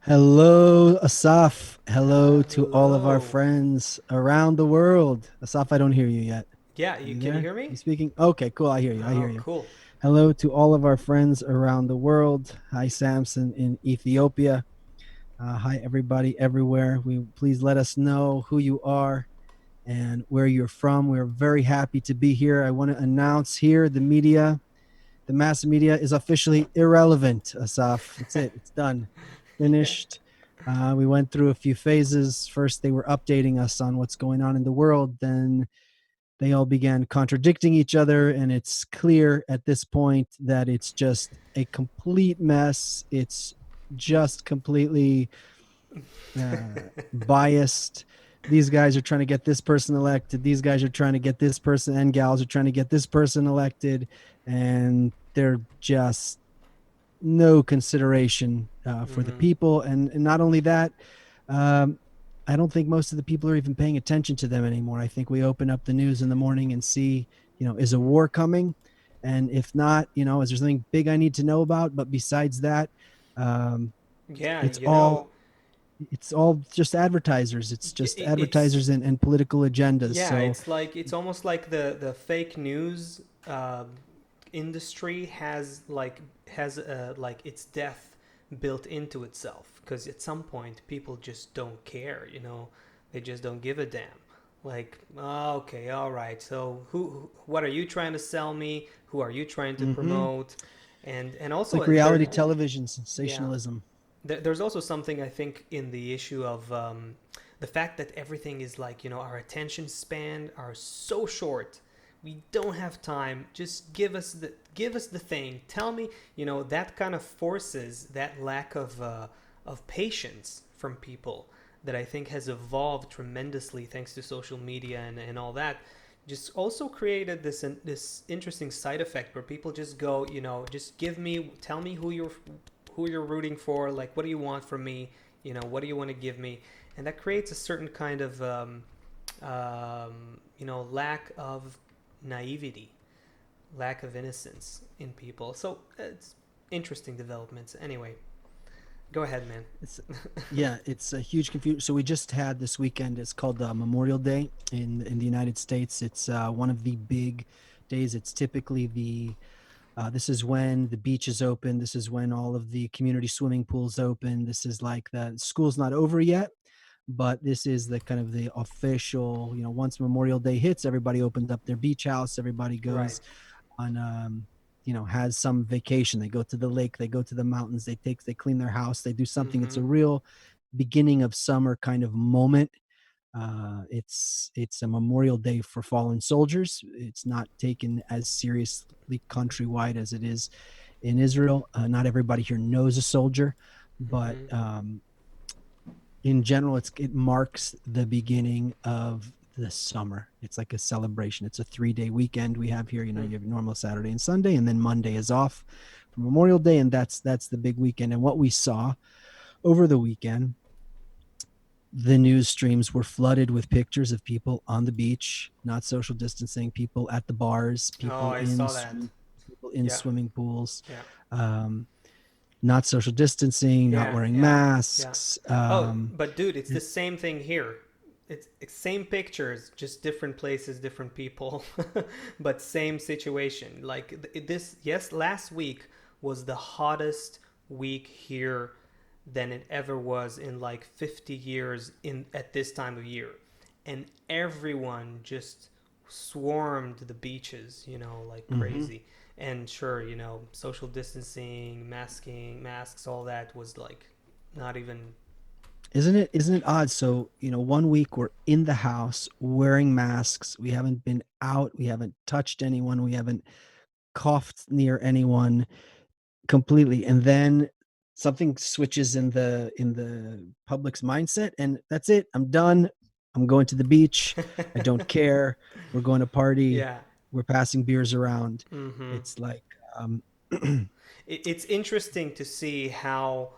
Hello, Asaf. Hello to all of our Hello. friends around the world. Asaf, I don't hear you yet. Yeah, Are you you can you there? hear You me? speaking? Okay, cool. I hear you. I hear Oh, you. cool. Hello to all of our friends around the world. Hi, Samson in Ethiopia. Hi, everybody everywhere. We please let us know who you are and where you're from. We're very happy to be here. I want to announce here the mass media is officially irrelevant, Asaf. That's it. It's done. Yeah. Finished. We went through a few phases. First, they were updating us on what's going on in the world. Then they all began contradicting each other. And it's clear at this point that it's just a complete mess. It's just completely biased. These guys are trying to get this person elected. These guys are trying to get this person, and gals are trying to get this person elected. And they're just no consideration for the hmm people. And not only that, um, I don't think most of the people are even paying attention to them anymore. I think we open up the news in the morning and see, is a war coming? And if not, is there something big I need to know about? But besides that, um, Yeah, it's all it's all just advertisers. It's just it's advertisers and political agendas. yeah, So it's almost like the fake news industry has like its death built into itself because at some point people just don't care, they just don't give a damn. Like, oh, okay, all right. So what are you trying to sell me? Who are you trying to mhm. promote? And It's also like reality there, television yeah, sensationalism. there's also something I think in the issue of the fact that everything is like, our attention span are so short. We don't have time. Just give us the thing. Tell me, that kind of forces that lack of patience from people that I think has evolved tremendously thanks to social media and all that. Just also created this interesting side effect where people just go, just tell me who you're rooting for, like what do you want from me, what do you want to give me, and that creates a certain kind of lack of naivety, lack of innocence in people. So it's interesting developments. Anyway, go ahead, man. It's yeah, it's a huge confusion. So we just had this weekend. It's called Memorial Day in the United States. It's one of the big days. It's typically the this is when the beach is open. This is when all of the community swimming pools open. This is like the school's not over yet, but this is the kind of the official. Once Memorial Day hits, everybody opens up their beach house. Everybody Right. goes on has some vacation. They go to the lake, they go to the mountains, they clean their house, they do something. It's Mm-hmm. a real beginning of summer kind of moment. It's a Memorial Day for fallen soldiers. It's not taken as seriously countrywide as it is in Israel. Not everybody here knows a soldier, but Mm-hmm. in general, it marks the beginning of the summer. It's like a celebration. It's a 3 day weekend we have here. Mm-hmm. You have normal Saturday and Sunday, and then Monday is off for Memorial Day, and that's the big weekend. And what we saw over the weekend, the news streams were flooded with pictures of people on the beach, not social distancing, people at the bars, Oh, I saw that. people in Yeah. swimming pools, Yeah. um, not social distancing, not Yeah. wearing Yeah. Yeah. masks. Oh, but dude, it's the same thing here. It's same pictures, just different places, different people, but same situation. Like this, yes, last week was the hottest week here than it ever was in like 50 years in at this time of year. And everyone just swarmed the beaches, like Mhm. crazy. And sure, social distancing, masks, all that was like not even. Isn't it odd? So, one week we're in the house wearing masks. We haven't been out. We haven't touched anyone. We haven't coughed near anyone completely. And then something switches in the public's mindset, and that's it. I'm done. I'm going to the beach. I don't care. We're going to party. Yeah. We're passing beers around. Mm-hmm. It's like It's interesting to see how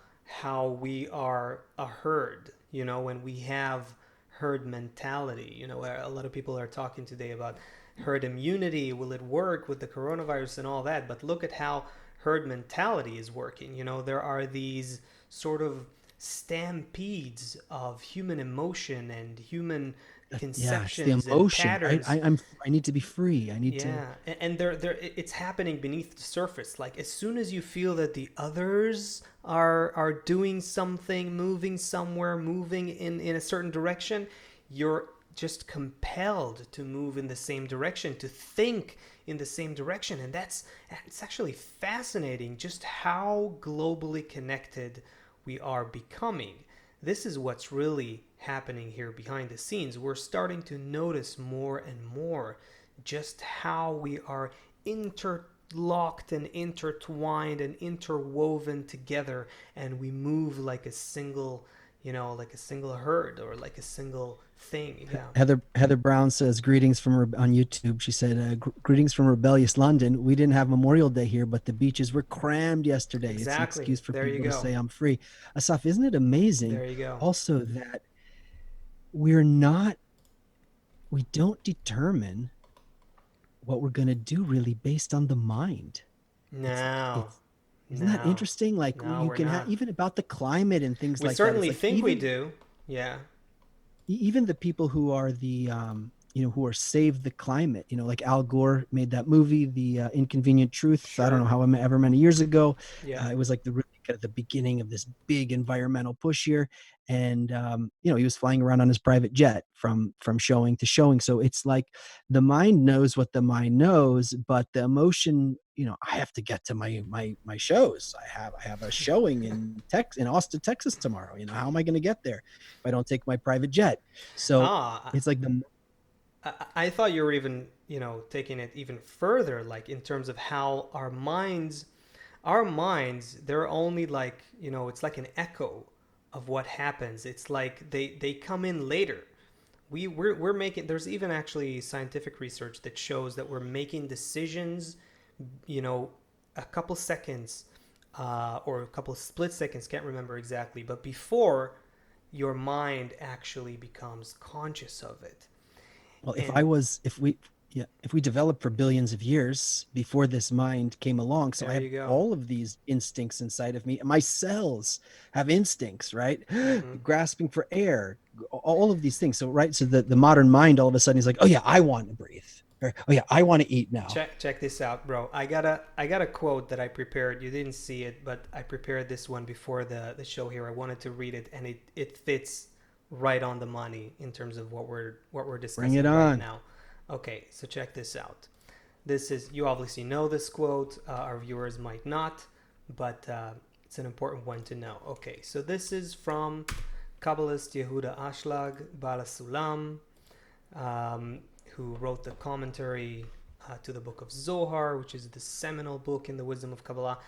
we are a herd. When we have herd mentality. Where a lot of people are talking today about herd immunity. Will it work with the coronavirus and all that? But look at how herd mentality is working. There are these sort of stampedes of human emotion and human Yeah, it's the conceptions and emotion, right? patterns. I need to be free. I need to. Yeah, and it's happening beneath the surface. Like as soon as you feel that the others are doing something, moving somewhere, moving in a certain direction, you're just compelled to move in the same direction, to think in the same direction, and it's actually fascinating just how globally connected we are becoming. This is what's really happening here behind the scenes. We're starting to notice more and more just how we are interlocked and intertwined and interwoven together, and we move like a single, like a single herd or like a single thing. Yeah, Heather Brown says greetings from on YouTube. She said greetings from rebellious London. We didn't have Memorial Day here, but the beaches were crammed yesterday. It's an exactly. excuse for There you people to go. say I'm free. Asaf, isn't it amazing? There you go. Also, that we're not, we don't determine what we're going to do really based on the mind. It's No, it's Isn't that no, interesting? Like no, you we're can have not. even about the climate and things We like that. It's certainly like think we do. Yeah, even the people who are the who are save the climate, like Al Gore made that movie, The Inconvenient Truth. I don't know sure. how ever many years ago. Yeah. It was like the really kind of the beginning of this big environmental push here. And he was flying around on his private jet from showing to showing. So it's like the mind knows what the mind knows, but the emotion, I have to get to my shows. I have a showing in Austin, Texas tomorrow. How am I going to get there if I don't take my private jet? So Ah, it's like the I thought you were even, taking it even further, like in terms of how our minds, they're only like, it's like an echo of what happens. It's like they come in later. We're making, there's even actually scientific research that shows that we're making decisions, you know, a couple seconds, or a couple split seconds, can't remember exactly, but before your mind actually becomes conscious of it. well, And if we developed for billions of years before this mind came along, so I there have you go. all of these instincts inside of me. My cells have instincts, right? Hmm. Grasping for air, all of these things. So right, so the modern mind all of a sudden is like, oh yeah, I want to breathe. Or, oh yeah, I want to eat now. Check this out, bro. I got a quote that I prepared. You didn't see it, but I prepared this one before the show here. I wanted to read it, and it fits right on the money in terms of what we're Bring it discussing right on. now. Okay, so check this out. This is, you obviously know this quote. Our viewers might not, but it's an important one to know. Okay, so this is from Kabbalist Yehuda Ashlag, Baal HaSulam, who wrote the commentary to the book of Zohar, which is the seminal book in the wisdom of Kabbalah.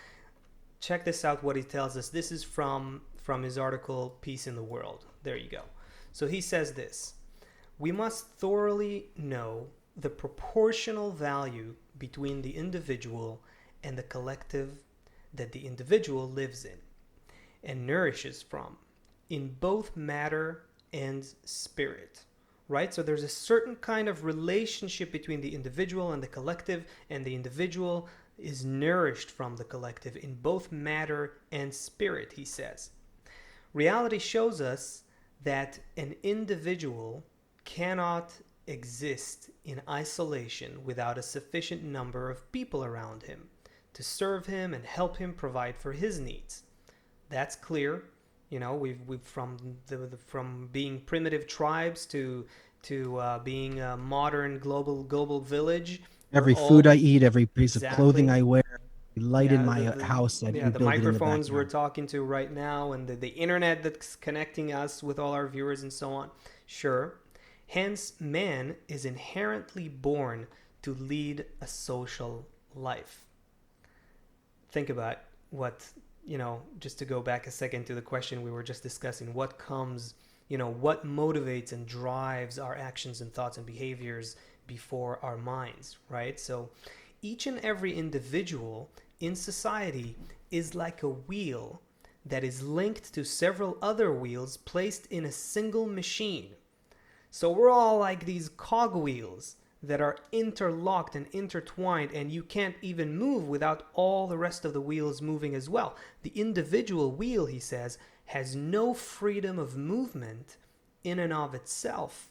Check this out, what he tells us. This is from his article, Peace in the World. There you go. So he says this: we must thoroughly know the proportional value between the individual and the collective that the individual lives in and nourishes from, in both matter and spirit. Right? So there's a certain kind of relationship between the individual and the collective, and the individual is nourished from the collective in both matter and spirit, he says. Reality shows us that an individual cannot exist in isolation without a sufficient number of people around him to serve him and help him provide for his needs. That's clear. We've from being primitive tribes to being a modern global village. We're Every food all I eat, every piece of clothing exactly. I wear, every light in Yeah, my house, yeah, we the build it in the microphones we're backyard. talking to right now, and the internet that's connecting us with all our viewers and so on. Sure. Hence, man is inherently born to lead a social life. Think about what, just to go back a second to the question we were just discussing, what comes, what motivates and drives our actions and thoughts and behaviors before our minds, right? So each and every individual in society is like a wheel that is linked to several other wheels placed in a single machine. So we're all like these cogwheels that are interlocked and intertwined, and you can't even move without all the rest of the wheels moving as well. The individual wheel, he says, has no freedom of movement in and of itself,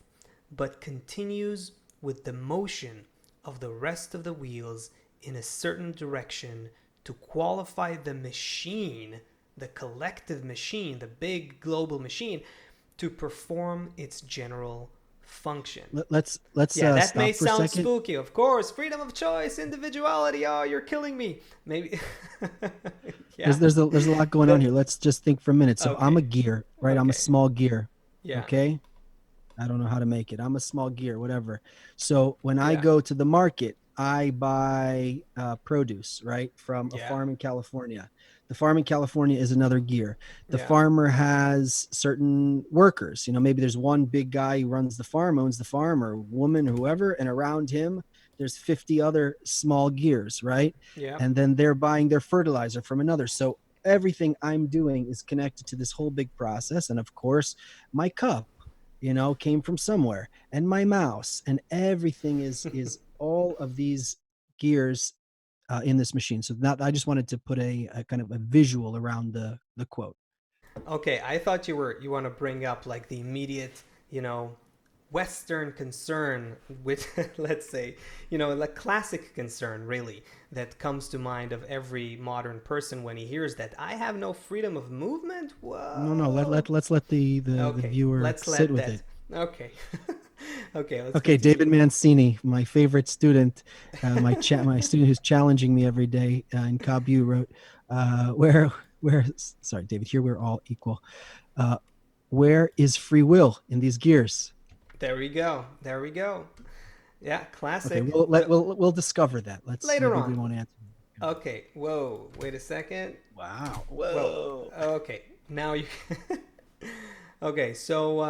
but continues with the motion of the rest of the wheels in a certain direction to qualify the machine, the collective machine, the big global machine, to perform its general function. Let's Yeah, that may stop for a sound second. spooky. Of course, freedom of choice, individuality. Oh, you're killing me. Maybe. Yeah. There's a lot going on But here. Let's just think for a minute. So I'm okay. a gear, right? I'm a Okay. small gear. Yeah. Okay. I don't know how to make it. I'm a small gear, whatever. So when I Yeah. go to the market, I buy produce, right, from a Yeah. farm in California. The farm in California is another gear. The Yeah. farmer has certain workers. Maybe there's one big guy who runs the farm, owns the farm, or woman, or whoever, and around him, there's 50 other small gears, right? Yeah. And then they're buying their fertilizer from another. So everything I'm doing is connected to this whole big process. And of course, my cup came from somewhere, and my mouse, and everything is all of these gears in this machine. So that I just wanted to put a kind of a visual around the quote. Okay. I thought you want to bring up like the immediate, Western concern with, let's say, the classic concern really that comes to mind of every modern person when he hears that I have no freedom of movement. No, Whoa. let's let the Okay, viewer let's sit let with that. it. Okay. Okay, let's Okay, continue. David Mancini, my favorite student, my student who's challenging me every day in Kabu wrote, where sorry, David, here we're all equal. Uh, where is free will in these gears? There we go. There we go. Yeah, Okay, classic. we'll So we'll discover that. Let's later maybe we on. won't answer. Okay. Whoa. Wait a second. Wow. Whoa. Whoa. Okay. Now you. Okay. So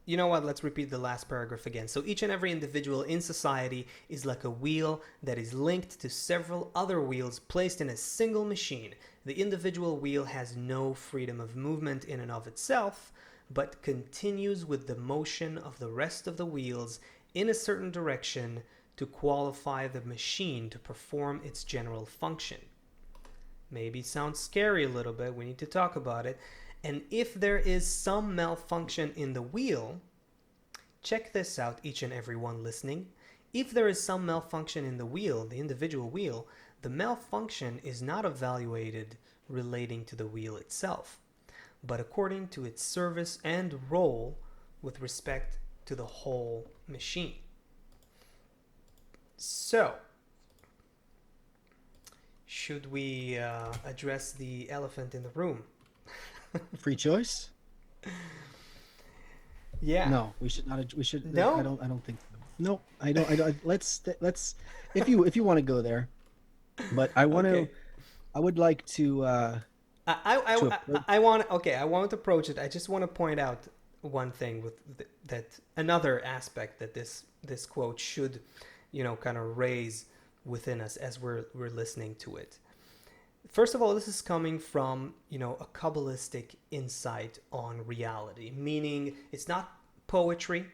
you know what? Let's repeat the last paragraph again. So each and every individual in society is like a wheel that is linked to several other wheels placed in a single machine. The individual wheel has no freedom of movement in and of itself, but continues with the motion of the rest of the wheels in a certain direction to qualify the machine to perform its general function. Maybe sounds scary a little bit. We need to talk about it. And if there is some malfunction in the wheel, check this out, each and every one listening. If there is some malfunction in the wheel, the individual wheel, the malfunction is not evaluated relating to the wheel itself, but according to its service and role with respect to the whole machine. So, should we address the elephant in the room? Free choice? Yeah. No, we should not. We should. I No? don't. I don't think so. No, I don't. I don't. Let's. If you want to go there, but I want to. Okay. I would like to approach. I want okay. I won't approach it. I just want to point out one thing with that another aspect that this quote should, kind of raise within us as we're listening to it. First of all, this is coming from a Kabbalistic insight on reality, meaning it's not poetry,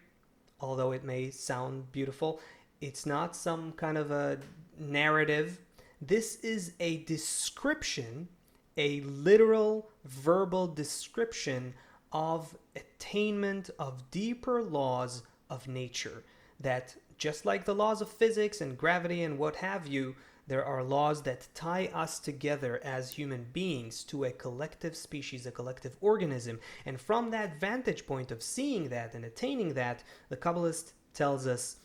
although it may sound beautiful. It's not some kind of a narrative. This is a description, a literal verbal description of attainment of deeper laws of nature. That just like the laws of physics and gravity and what have you, there are laws that tie us together as human beings to a collective species, a collective organism. And from that vantage point of seeing that and attaining that, the Kabbalist tells us,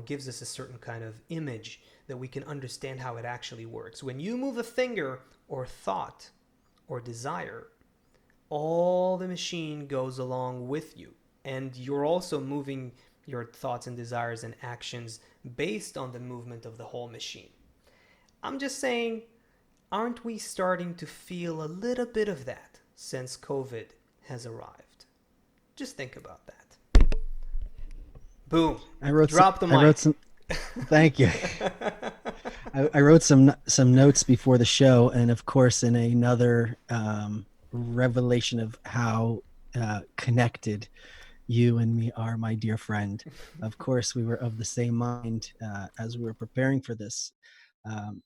gives us a certain kind of image that we can understand how it actually works. When you move a finger or thought or desire, all the machine goes along with you. And you're also moving your thoughts and desires and actions based on the movement of the whole machine. I'm just saying, aren't we starting to feel a little bit of that since COVID has arrived? Just think about that. Boom. I wrote some. Drop the I wrote mic. some. Thank you. I wrote some notes before the show, and of course, in another revelation of how connected you and me are, my dear friend. Of course, we were of the same mind as we were preparing for this. Um,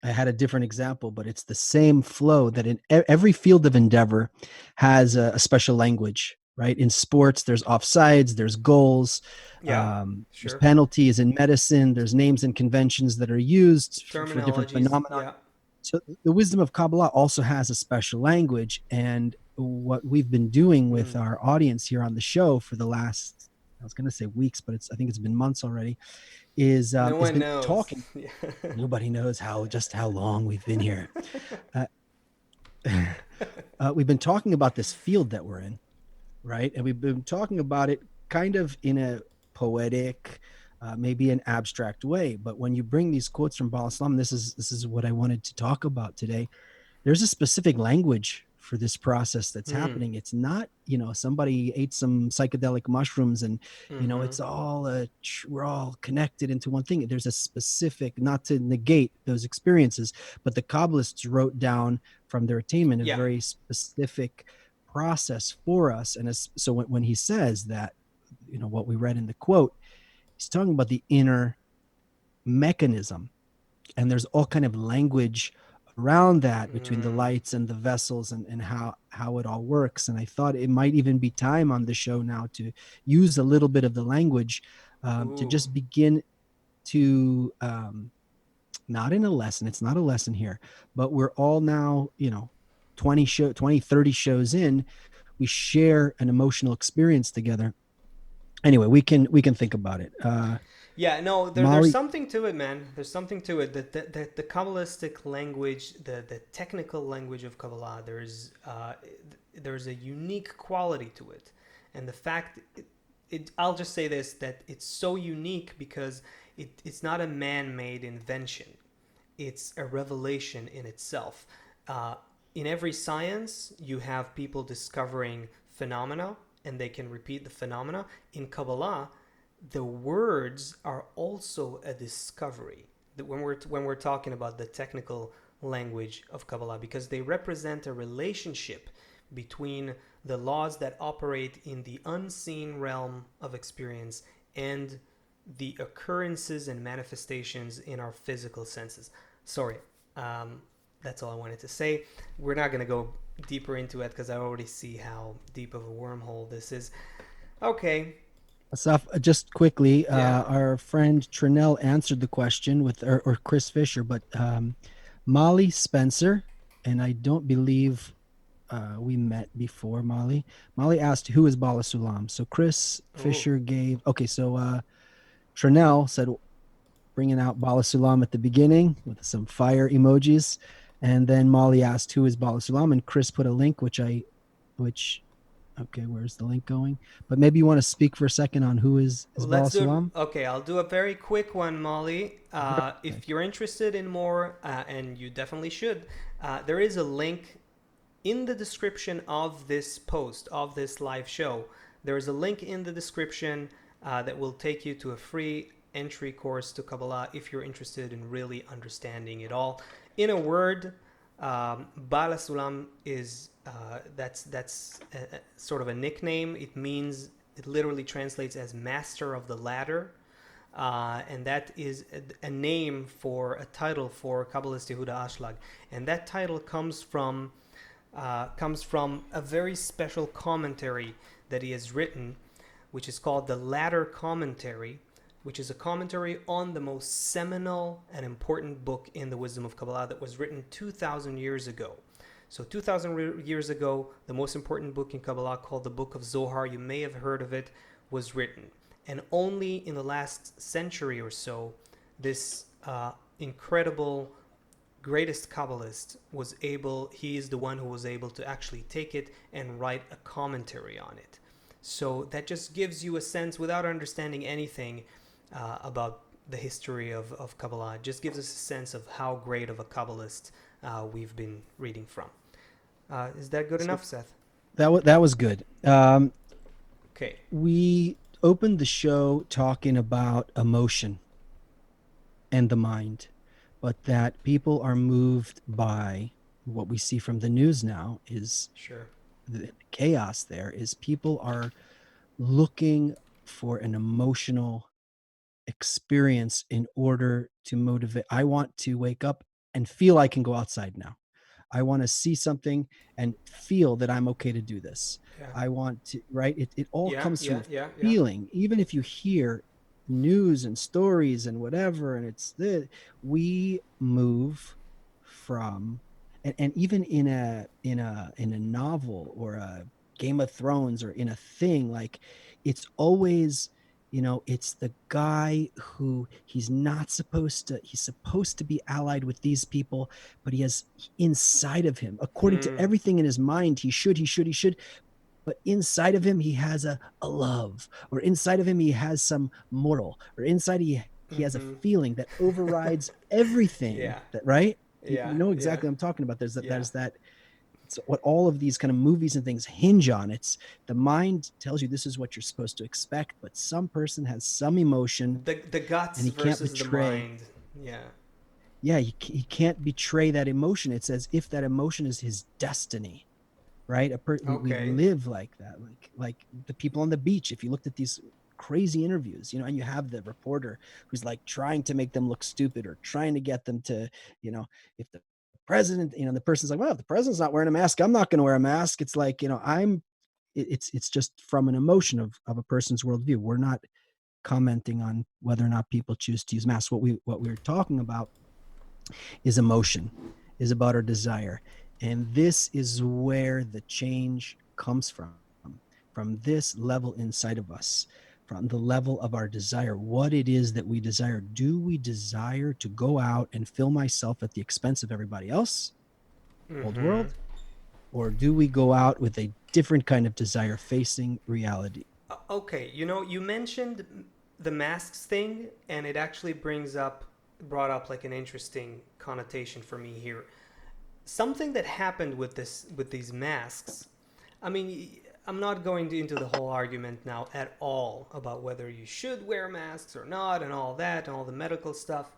I had a different example, but it's the same flow that in every field of endeavor has a special language, right? In sports, there's offsides, there's goals, Yeah, there's sure. penalties. In medicine, there's names and conventions that are used for different Terminologies, phenomena. yeah. So the wisdom of Kabbalah also has a special language. And what we've been doing with Mm. our audience here on the show for the last, I was going to say weeks, but I think it's been months already, No is one been knows. talking. Yeah. Nobody knows just how long we've been here. Uh, we've been talking about this field that we're in, right? And we've been talking about it kind of in a poetic, maybe an abstract way. But when you bring these quotes from Baal HaSulam, this is what I wanted to talk about today. There's a specific language for this process that's Mm. happening. It's not, somebody ate some psychedelic mushrooms and, Mm-hmm. it's all, we're all connected into one thing. There's a specific, not to negate those experiences, but the Kabbalists wrote down from their attainment a Yeah. very specific process for us. And so when he says that, what we read in the quote, he's talking about the inner mechanism, and there's all kind of language around that between the Mm. lights and the vessels, and how it all works. And I thought it might even be time on the show now to use a little bit of the language, to Ooh. just begin to, not in a lesson, it's not a lesson here, but we're all now, 20 30 shows in, we share an emotional experience together. Anyway, we can think about it. Yeah, no, there's Molly. something to it, man. There's something to it. The Kabbalistic language, the technical language of Kabbalah, there's a unique quality to it. And the fact, I'll just say this, that it's so unique because it's not a man made invention, it's a revelation in itself. Uh, in every science, you have people discovering phenomena and they can repeat the phenomena. In Kabbalah, the words are also a discovery. When we're talking about the technical language of Kabbalah, because they represent a relationship between the laws that operate in the unseen realm of experience and the occurrences and manifestations in our physical senses. Sorry, um, that's all I wanted to say. We're not going to go deeper into it because I already see how deep of a wormhole this is. Okay, Asaf, just quickly, yeah. our friend Trinell answered the question or Chris Fisher, but Molly Spencer, and I don't believe we met before, Molly. Molly asked, who is Bala Sulam? So Chris Ooh. Fisher gave, okay, so Trinell said, bringing out Bala Sulam at the beginning with some fire emojis. And then Molly asked, who is Bala Sulam? And Chris put a link, which okay, where's the link going? But maybe you want to speak for a second on who is Bala Let's do it. Sulam? Okay, I'll do a very quick one, Molly. Okay. If you're interested in more, and you definitely should, there is a link in the description of this post, of this live show. There is a link in the description that will take you to a free entry course to Kabbalah if you're interested in really understanding it all. In a word, Bala Sulam is that's sort of a nickname. It literally translates as master of the ladder, and that is a name for a title for Kabbalist Yehuda Ashlag, and that title comes from a very special commentary that he has written, which is called the Ladder Commentary, which is a commentary on the most seminal and important book in the wisdom of Kabbalah that was written 2,000 years ago. So 2,000 years ago, the most important book in Kabbalah, called the Book of Zohar, you may have heard of it, was written. And only in the last century or so, this incredible greatest Kabbalist he is the one who was able to actually take it and write a commentary on it. So that just gives you a sense, without understanding anything about the history of Kabbalah, it just gives us a sense of how great of a Kabbalist we've been reading from. Is that good So enough, Seth? that was good. Okay. We opened the show talking about emotion and the mind, but that people are moved by what we see from the news now is Sure. the chaos. There is people are looking for an emotional experience in order to motivate. I want to wake up and feel I can go outside now. I want to see something and feel that I'm okay to do this. Yeah. I want to, right? It all Yeah. comes from Yeah. Yeah. Yeah. feeling. Even if you hear news and stories and whatever, and we move from, and even in a novel or a Game of Thrones or in a thing, like it's always, it's the guy who he's supposed to be allied with these people, but he has inside of him, according to Mm, everything in his mind, he should, but inside of him he has a love, or inside of him he has some moral, or inside he has a mm-hmm. feeling that overrides everything, Yeah. that, right? You Yeah. know Yeah. exactly what I'm talking about. Yeah. There's that. It's what all of these kind of movies and things hinge on. It's the mind tells you this is what you're supposed to expect, but some person has some emotion The and guts he can't versus the betray. mind. Yeah. Yeah, he can't betray that emotion. It's as if that emotion is his destiny, right? We Okay. live like that, like the people on the beach. If you looked at these crazy interviews, and you have the reporter who's like trying to make them look stupid, or trying to get them to, if the president, the person's like, well, if the president's not wearing a mask, I'm not going to wear a mask. It's like, it's just from an emotion of a person's worldview. We're not commenting on whether or not people choose to use masks. What we're talking about is emotion, is about our desire. And this is where the change comes from this level inside of us, from the level of our desire, what it is that we desire. Do we desire to go out and fill myself at the expense of everybody else, old Mm-hmm. world, or do we go out with a different kind of desire facing reality? Okay, you mentioned the masks thing, and it actually brought up like an interesting connotation for me here. Something that happened with these masks. I mean, I'm not going into the whole argument now at all about whether you should wear masks or not, and all that, and all the medical stuff.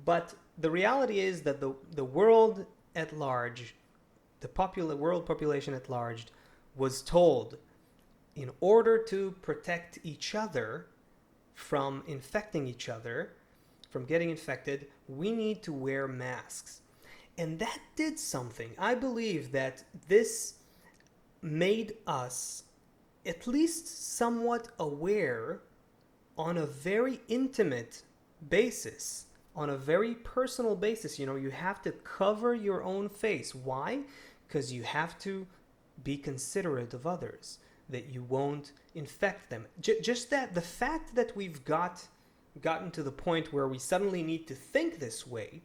But the reality is that the world at large, the world population at large, was told, in order to protect each other from infecting each other, from getting infected, we need to wear masks. And that did something. I believe that this made us at least somewhat aware on a very intimate basis, on a very personal basis. You have to cover your own face. Why? Because you have to be considerate of others, that you won't infect them. Just that the fact that we've gotten to the point where we suddenly need to think this way,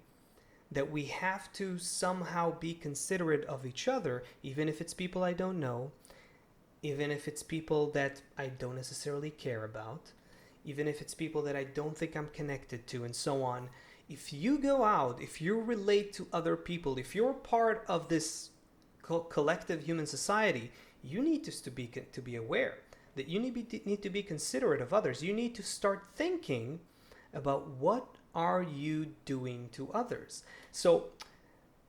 that we have to somehow be considerate of each other, even if it's people I don't know, even if it's people that I don't necessarily care about, even if it's people that I don't think I'm connected to, and so on. If you go out, if you relate to other people, if you're part of this collective human society, you need to be aware that you need to be considerate of others. You need to start thinking about what are you doing to others. So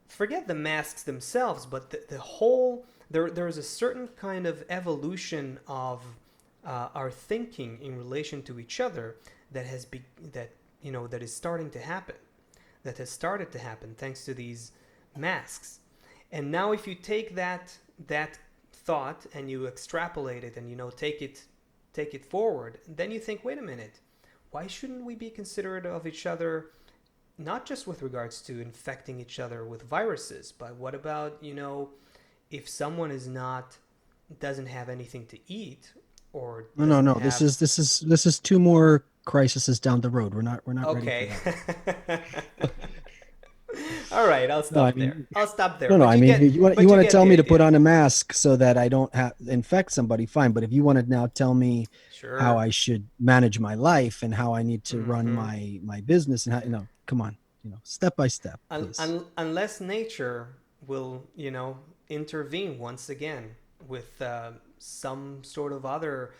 forget the masks themselves, but the whole there's a certain kind of evolution of our thinking in relation to each other that has that is starting to happen, that has started to happen thanks to these masks. And now, if you take that thought and you extrapolate it, and take it forward, then you think, wait a minute, why shouldn't we be considerate of each other, not just with regards to infecting each other with viruses, but what about, if someone doesn't have anything to eat, or No, no, doesn't no. This have. is this is this is two more crises down the road. We're not ready for Okay. that. All right, I'll No, I stop there. mean, I'll stop there. no, no. But I you mean, get you want you but you want to get tell the me to put idea. on a mask so that I don't infect somebody, fine. But if you want to now tell me how Sure. I should manage my life and how I need to run Mm-hmm. my business, and how, come on, step by step, please. Unless nature will, intervene once again with some sort of other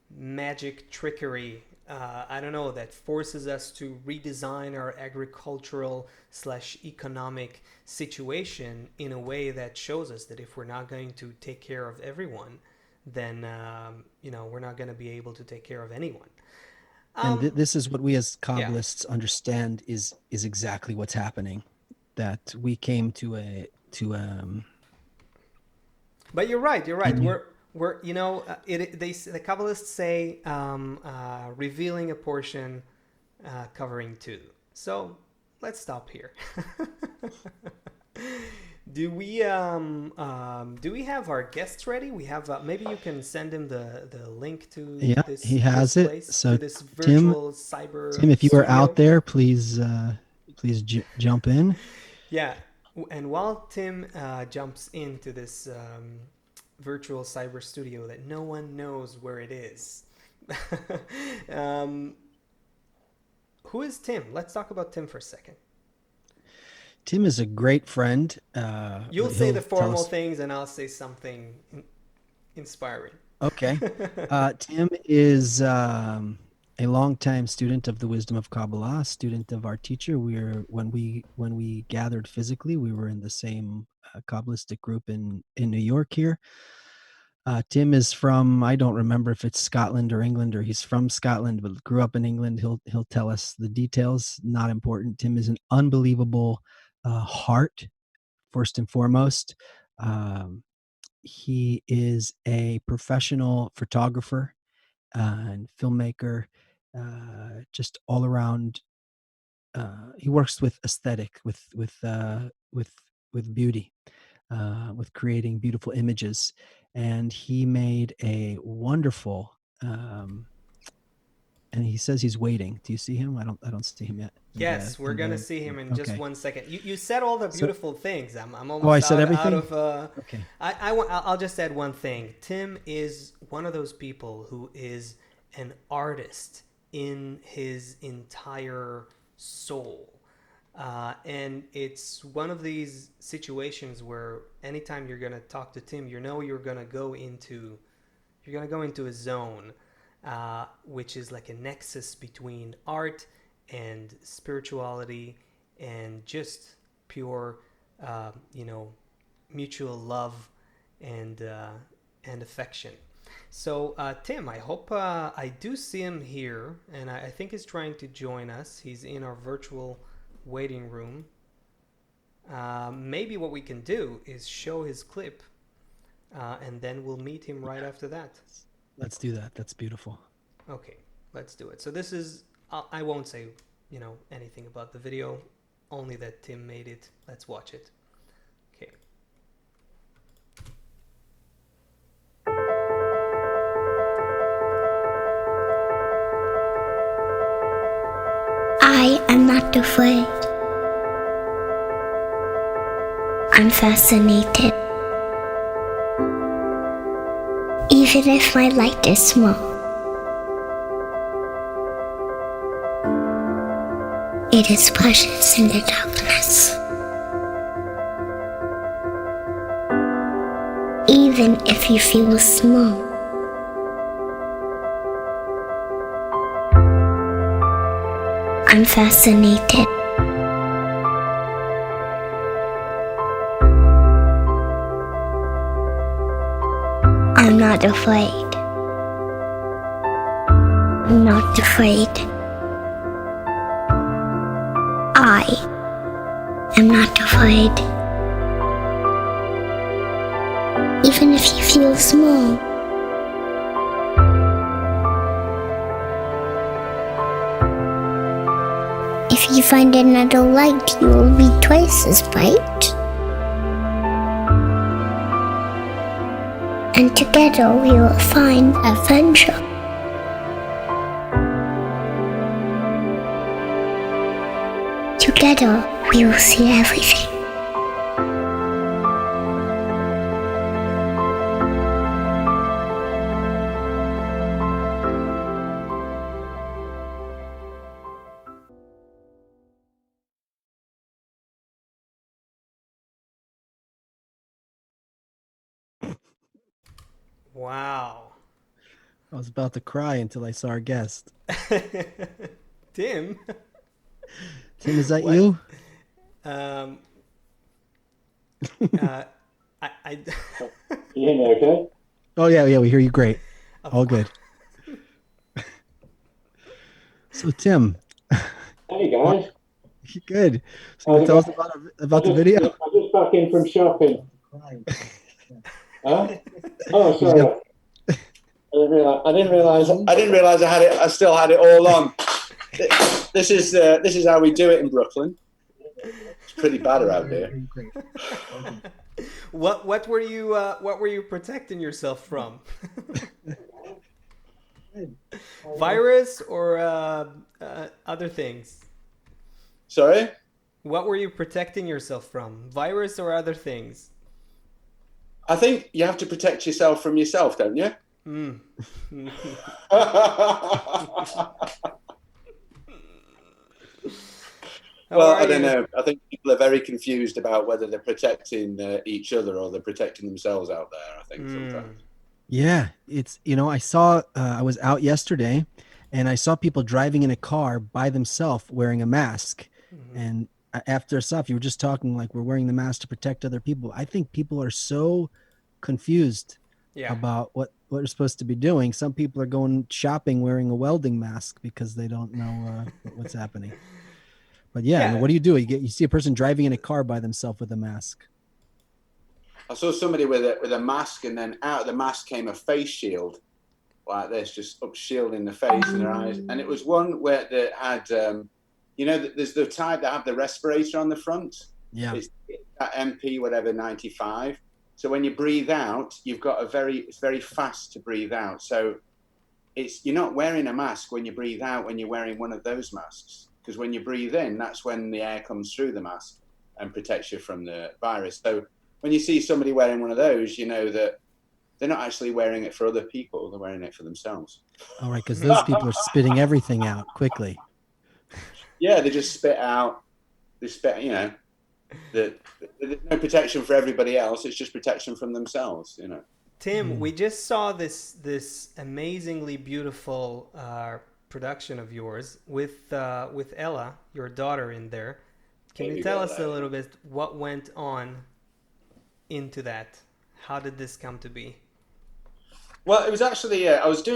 magic trickery. I don't know, that forces us to redesign our agricultural slash economic situation in a way that shows us that if we're not going to take care of everyone, then we're not going to be able to take care of anyone. And Um, this is what we as yeah. Kabbalists understand is exactly what's happening. that we came to But you're right. You're right. can you We're you know the Kabbalists say revealing a portion, covering two. So let's stop here. Do we have our guests ready? We have maybe you can send him the link to yeah, he this has it. place, to So this Tim, virtual cyber Tim, if you are out studio. there, please jump in. Yeah, and while Tim jumps into this virtual cyber studio that no one knows where it is, um, who is Tim? Let's talk about Tim for a second. Tim is a great friend. You'll say He'll the tell formal us. things, and I'll say something inspiring. Okay. Tim is a longtime student of the wisdom of Kabbalah, student of our teacher. We're when we gathered physically, we were in the same Kabbalistic group in New York here. Tim is from, I don't remember if it's Scotland or England, or he's from Scotland but grew up in England. He'll tell us the details. Not important. Tim is an unbelievable heart, first and foremost. Um, he is a professional photographer and filmmaker, just all around. He works with aesthetic, with beauty, with creating beautiful images, and he made a wonderful. And he says he's waiting. Do you see him? I don't see him yet. Yes, we're In gonna the see him in just okay. 1 second. You said all the So beautiful things. I'm oh, I almost said out everything. of. Okay. I'll just add one thing. Tim is one of those people who is an artist in his entire soul. And it's one of these situations where anytime you're gonna talk to Tim, you know you're gonna go into a zone, which is like a nexus between art and spirituality and just pure, you know, mutual love and affection. So, Tim, I hope I do see him here, and I think he's trying to join us. He's in our virtual waiting room. Maybe what we can do is show his clip, and then we'll meet him right after that. Let's do that. That's beautiful. Okay, let's do it. So this is, I won't say, you know, anything about the video, only that Tim made it. Let's watch it. Okay. I am not afraid. I'm fascinated. Even if my light is small, it is precious in the darkness. Even if you feel small, I'm fascinated. I'm not afraid. I'm not afraid. I am not afraid. Even if you feel small, if you find another light, you will be twice as bright. And together we will find adventure. Together we will see everything. Wow. I was about to cry until I saw our guest. Tim, Tim, is that what? you? Um, uh, I Can you hear me okay? Oh yeah, we hear you great. of All course. good. So Tim, Hey why, guys. Good. So you tell us about the video? I'm just back in from shopping. Huh? Oh, Did you sorry. I didn't realize. I didn't realize I had it. I still had it all on. This is how we do it in Brooklyn. It's pretty bad around here. What were you protecting yourself from? Virus or other things? Sorry? What were you protecting yourself from? Virus or other things? I think you have to protect yourself from yourself, don't you? Mm. Well, I don't know. I think people are very confused about whether they're protecting each other or they're protecting themselves out there, I think, sometimes. Yeah, it's, I was out yesterday and I saw people driving in a car by themselves wearing a mask. Mm-hmm. And after stuff, you were just talking like we're wearing the mask to protect other people. I think people are so confused about what we're supposed to be doing. Some people are going shopping wearing a welding mask because they don't know what's happening. But yeah, I mean, what do? You see a person driving in a car by themselves with a mask. I saw somebody with a mask, and then out of the mask came a face shield like this, just up shielding the face and their eyes. And it was one where they had, there's the type that have the respirator on the front. Yeah. It's that MP, whatever, 95. So when you breathe out, you've got it's very fast to breathe out. So you're not wearing a mask when you breathe out when you're wearing one of those masks. Because when you breathe in, that's when the air comes through the mask and protects you from the virus. So when you see somebody wearing one of those, you know that they're not actually wearing it for other people. They're wearing it for themselves. All right, because those people are spitting everything out quickly. Yeah, they just spit out. They spit, there's no protection for everybody else. It's just protection from themselves, Tim, we just saw this amazingly beautiful production of yours with Ella, your daughter, in there. Can you tell us a little bit what went on into that? How did this come to be? Well, it was actually I was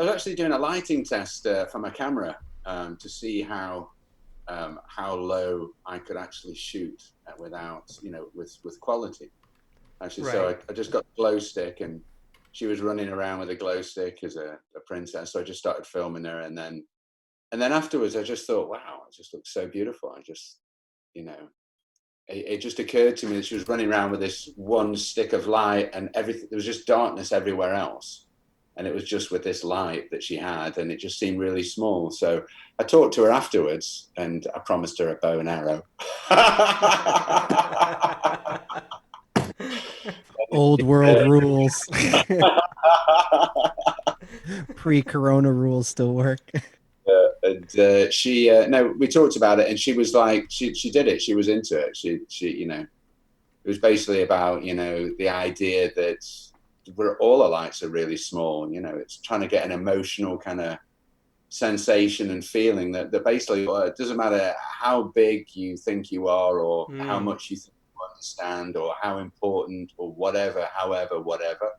actually doing a lighting test for my camera to see how low I could actually shoot without with quality. Actually, right. So I just got a glow stick, and she was running around with a glow stick as a princess. So I just started filming her, and then afterwards, I just thought, wow, it just looks so beautiful. I just, it just occurred to me that she was running around with this one stick of light, and everything. There was just darkness everywhere else, and it was just with this light that she had, and it just seemed really small. So I talked to her afterwards, and I promised her a bow and arrow. Old world rules. Pre-corona rules still work. And she we talked about it, and she was like, she did it. She was into it. She it was basically about the idea that all our lights are really small. It's trying to get an emotional kind of sensation and feeling that basically it doesn't matter how big you think you are, or how much you think you understand, or how important, or whatever, however, whatever.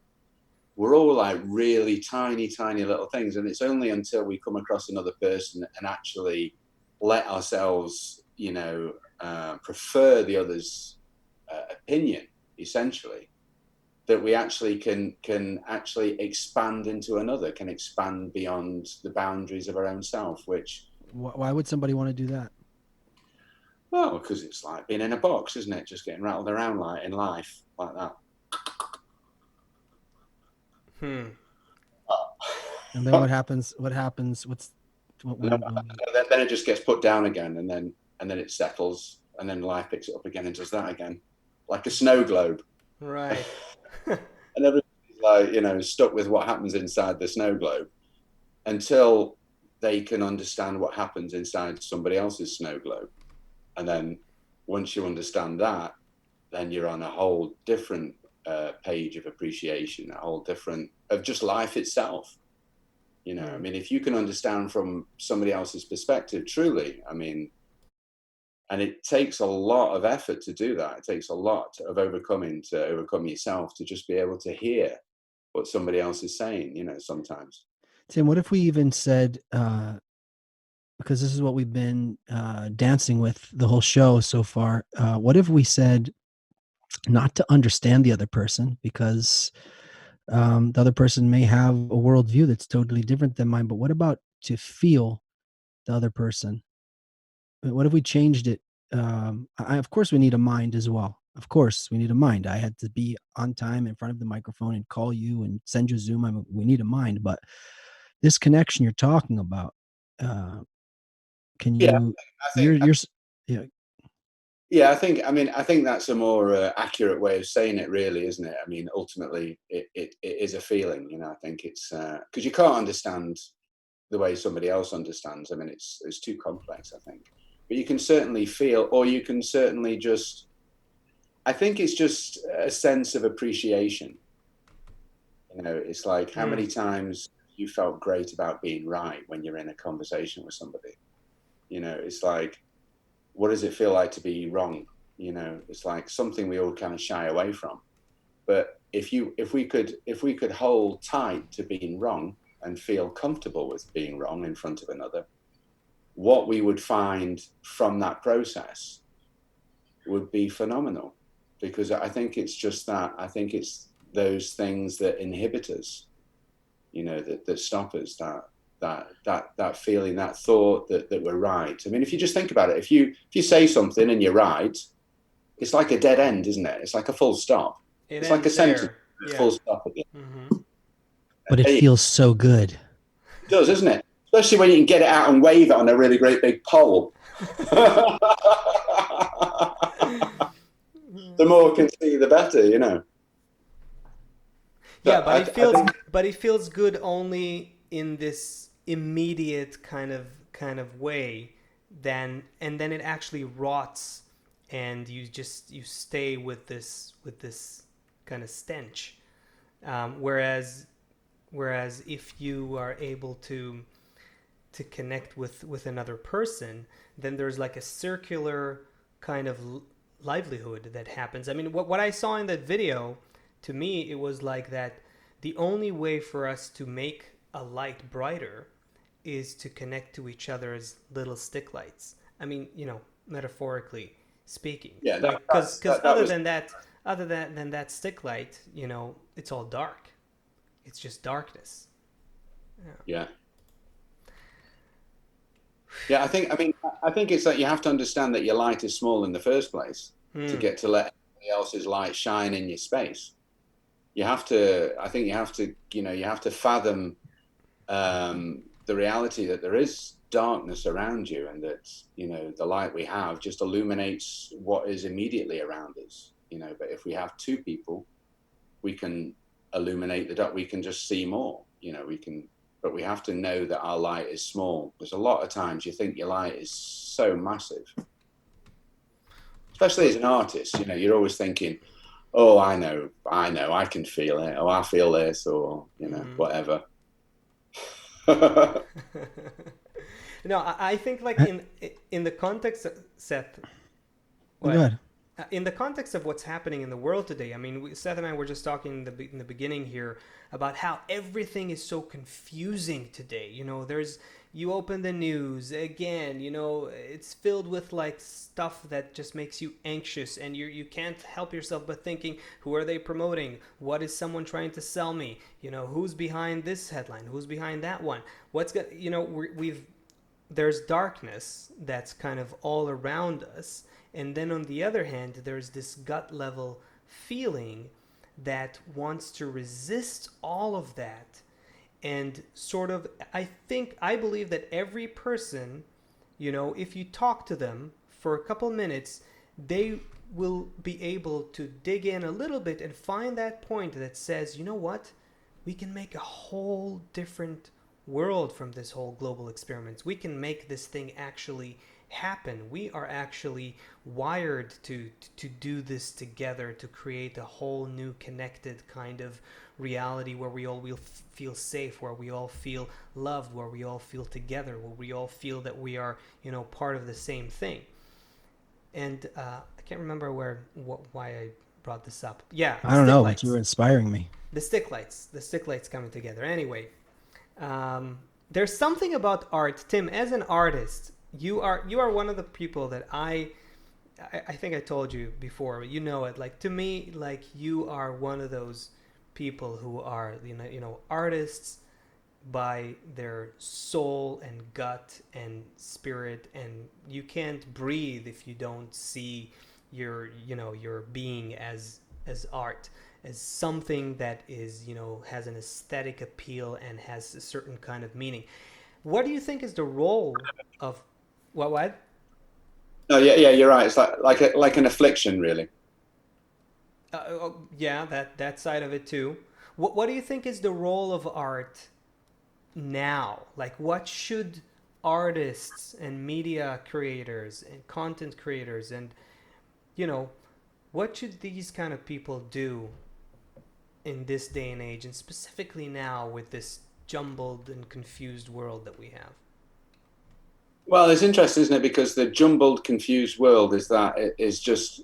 We're all like really tiny little things, and it's only until we come across another person and actually let ourselves prefer the other's opinion, essentially, that we actually can actually expand into another, can expand beyond the boundaries of our own self. Which, why would somebody want to do that? Well, because it's like being in a box, isn't it? Just getting rattled around like in life like that. And then what happens? Then it just gets put down again, and then it settles, and then life picks it up again and does that again, like a snow globe. Right. And everybody's like, stuck with what happens inside the snow globe until they can understand what happens inside somebody else's snow globe. And then once you understand that, then you're on a whole different page of appreciation, a whole different of just life itself. I mean, if you can understand from somebody else's perspective, truly, I mean, and it takes a lot of effort to do that. It takes a lot of overcome yourself to just be able to hear what somebody else is saying, sometimes. Tim, what if we even said, because this is what we've been dancing with the whole show so far. What if we said not to understand the other person, because the other person may have a worldview that's totally different than mine, but what about to feel the other person? What if we changed it? Of course, we need a mind as well. Of course, we need a mind. I had to be on time in front of the microphone and call you and send you a Zoom. We need a mind, but this connection you're talking about, can Yeah, you? I think. You're yeah. Yeah, I think that's a more accurate way of saying it, really, isn't it? I mean, ultimately, it is a feeling. I think it's because you can't understand the way somebody else understands. I mean, it's too complex, I think. But you can certainly feel, or you can certainly just. I think it's just a sense of appreciation. It's like how Mm. many times you felt great about being right when you're in a conversation with somebody. It's like, what does it feel like to be wrong? It's like something we all kind of shy away from. But if we could hold tight to being wrong and feel comfortable with being wrong in front of another, what we would find from that process would be phenomenal. Because I think it's just that. I think it's those things that inhibit us, that stop us, that feeling, that thought that we're right. I mean, if you just think about it, if you say something and you're right, it's like a dead end, isn't it? It's like a full stop. It It's like a ends sentence, there. a Yeah. full stop at the Hmm. But it end. It feels so good. does, isn't it? Especially when you can get it out and wave it on a really great big pole. The more can see, the better. Yeah, So I think, but it feels good only in this immediate kind of way. Then it actually rots, and you stay with this kind of stench. Whereas if you are able to connect with another person, then there's like a circular kind of livelihood that happens. I mean, what I saw in that video, to me, it was like that the only way for us to make a light brighter is to connect to each other as little stick lights. I mean, metaphorically speaking, yeah, like because that was than that stick light, it's all dark. It's just darkness. Yeah. yeah. Yeah, I think it's that you have to understand that your light is small in the first place to Hmm. get to let everybody else's light shine in your space. I think you have to fathom the reality that there is darkness around you, and that, the light we have just illuminates what is immediately around us, but if we have two people, we can illuminate the dark, we can just see more, but we have to know that our light is small, because a lot of times you think your light is so massive, especially as an artist. You're always thinking, oh, I can feel it, or I feel this, or Mm. whatever. No, I think like I, in the context of, Seth, Go what ahead. in the context of what's happening in the world today. I mean, Seth and I were just talking in the beginning here about how everything is so confusing today. You open the news again, it's filled with like stuff that just makes you anxious, and you can't help yourself but thinking, who are they promoting? What is someone trying to sell me? Who's behind this headline? Who's behind that one? What's got we've there's darkness that's kind of all around us. And then on the other hand, there's this gut level feeling that wants to resist all of that. And sort of, I believe that every person, if you talk to them for a couple minutes, they will be able to dig in a little bit and find that point that says, you know what? We can make a whole different world from this whole global experiment. We can make this thing actually happen. We are actually wired to do this together, to create a whole new connected kind of reality where we all will feel safe, where we all feel loved, where we all feel together, where we all feel that we are, part of the same thing. And I can't remember why I brought this up. Yeah, the I don't stick know, but you were lights. inspiring me. The stick lights. The stick lights coming together. Anyway, there's something about art, Tim. As an artist, you are one of the people that I think I told you before, but you know it. Like, to me, like, you are one of those people who are, artists by their soul and gut and spirit, and you can't breathe if you don't see your being as art, as something that is, has an aesthetic appeal and has a certain kind of meaning. What do you think is the role of what? No, yeah, yeah, you're right. It's like an affliction, really. Yeah, that side of it too. What do you think is the role of art now? Like, what should artists and media creators and content creators and, you know, what should these kind of people do in this day and age, and specifically now with this jumbled and confused world that we have? Well, it's interesting, isn't it? Because the jumbled, confused world is just,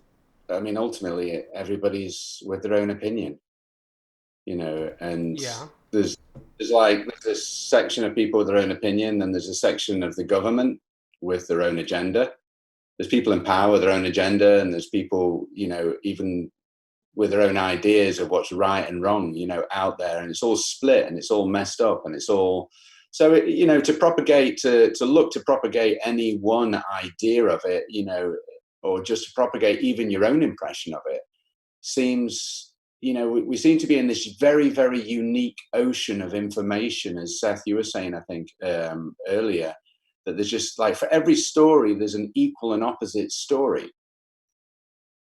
I mean, ultimately everybody's with their own opinion, and Yeah. there's there's this section of people with their own opinion, and there's a section of the government with their own agenda. There's people in power with their own agenda, and there's people, even with their own ideas of what's right and wrong, out there, and it's all split and it's all messed up and it's all so to propagate to look to propagate any one idea of it, or just to propagate even your own impression of it seems, we seem to be in this very, very unique ocean of information, as Seth, you were saying, I think, earlier, that there's just like for every story there's an equal and opposite story,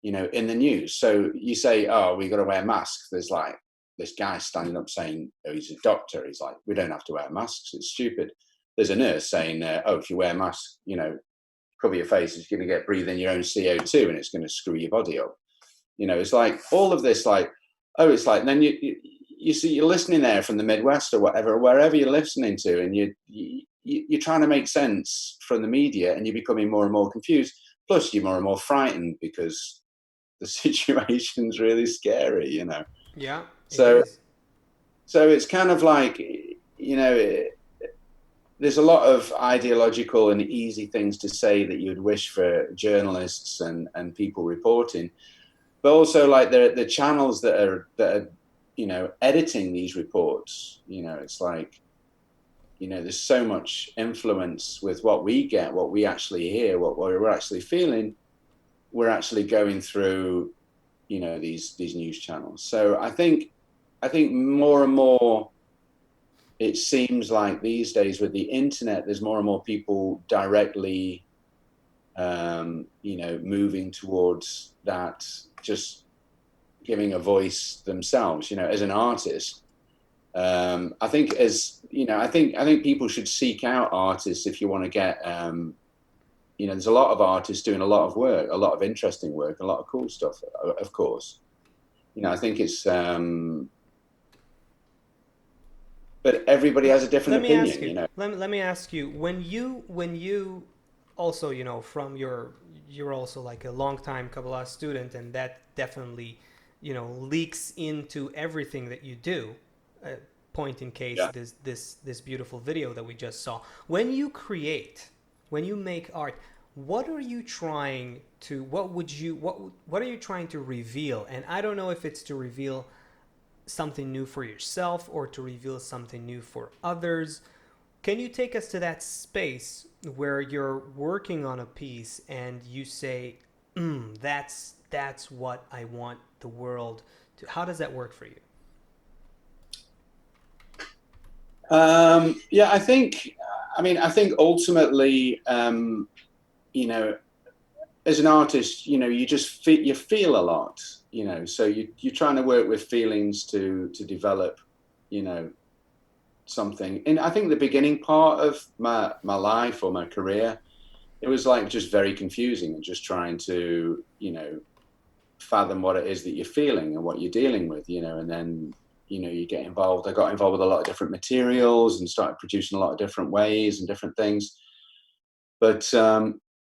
in the news. So you say, oh, we got to wear masks. There's like this guy standing up saying, oh, he's a doctor. He's like, we don't have to wear masks. It's stupid. There's a nurse saying, oh, if you wear masks, cover your face, it's going to get breathing your own CO2 and it's going to screw your body up. It's like all of this, like, oh, it's like, and then you see, you're listening there from the Midwest or whatever, wherever you're listening to, and you're trying to make sense from the media, and you're becoming more and more confused. Plus, you're more and more frightened because the situation's really scary, Yeah, it So, is. so it's kind of like, there's a lot of ideological and easy things to say that you'd wish for journalists and people reporting, but also like the channels that are editing these reports. It's like, there's so much influence with what we get, what we actually hear, what we're actually feeling. We're actually going through, these news channels. So I think more and more, it seems like these days with the internet, there's more and more people directly, moving towards that, just giving a voice themselves, as an artist. I think I think people should seek out artists if you want to get, there's a lot of artists doing a lot of work, a lot of interesting work, a lot of cool stuff, of course. I think it's, but everybody has a different Let me ask opinion, you. Let me ask you. When you also, from you're also like a longtime Kabbalah student, and that definitely, leaks into everything that you do. Point in case Yeah. this beautiful video that we just saw. When you create, when you make art, what are you trying to? What are you trying to reveal? And I don't know if it's to reveal something new for yourself or to reveal something new for others. Can you take us to that space where you're working on a piece and you say, that's what I want the world to? How does that work for you? Yeah, I think ultimately, as an artist, you just feel a lot, so you're trying to work with feelings to develop, something. And I think the beginning part of my life or my career, it was like just very confusing and just trying to, fathom what it is that you're feeling and what you're dealing with, and then, you get involved. I got involved with a lot of different materials and started producing a lot of different ways and different things. But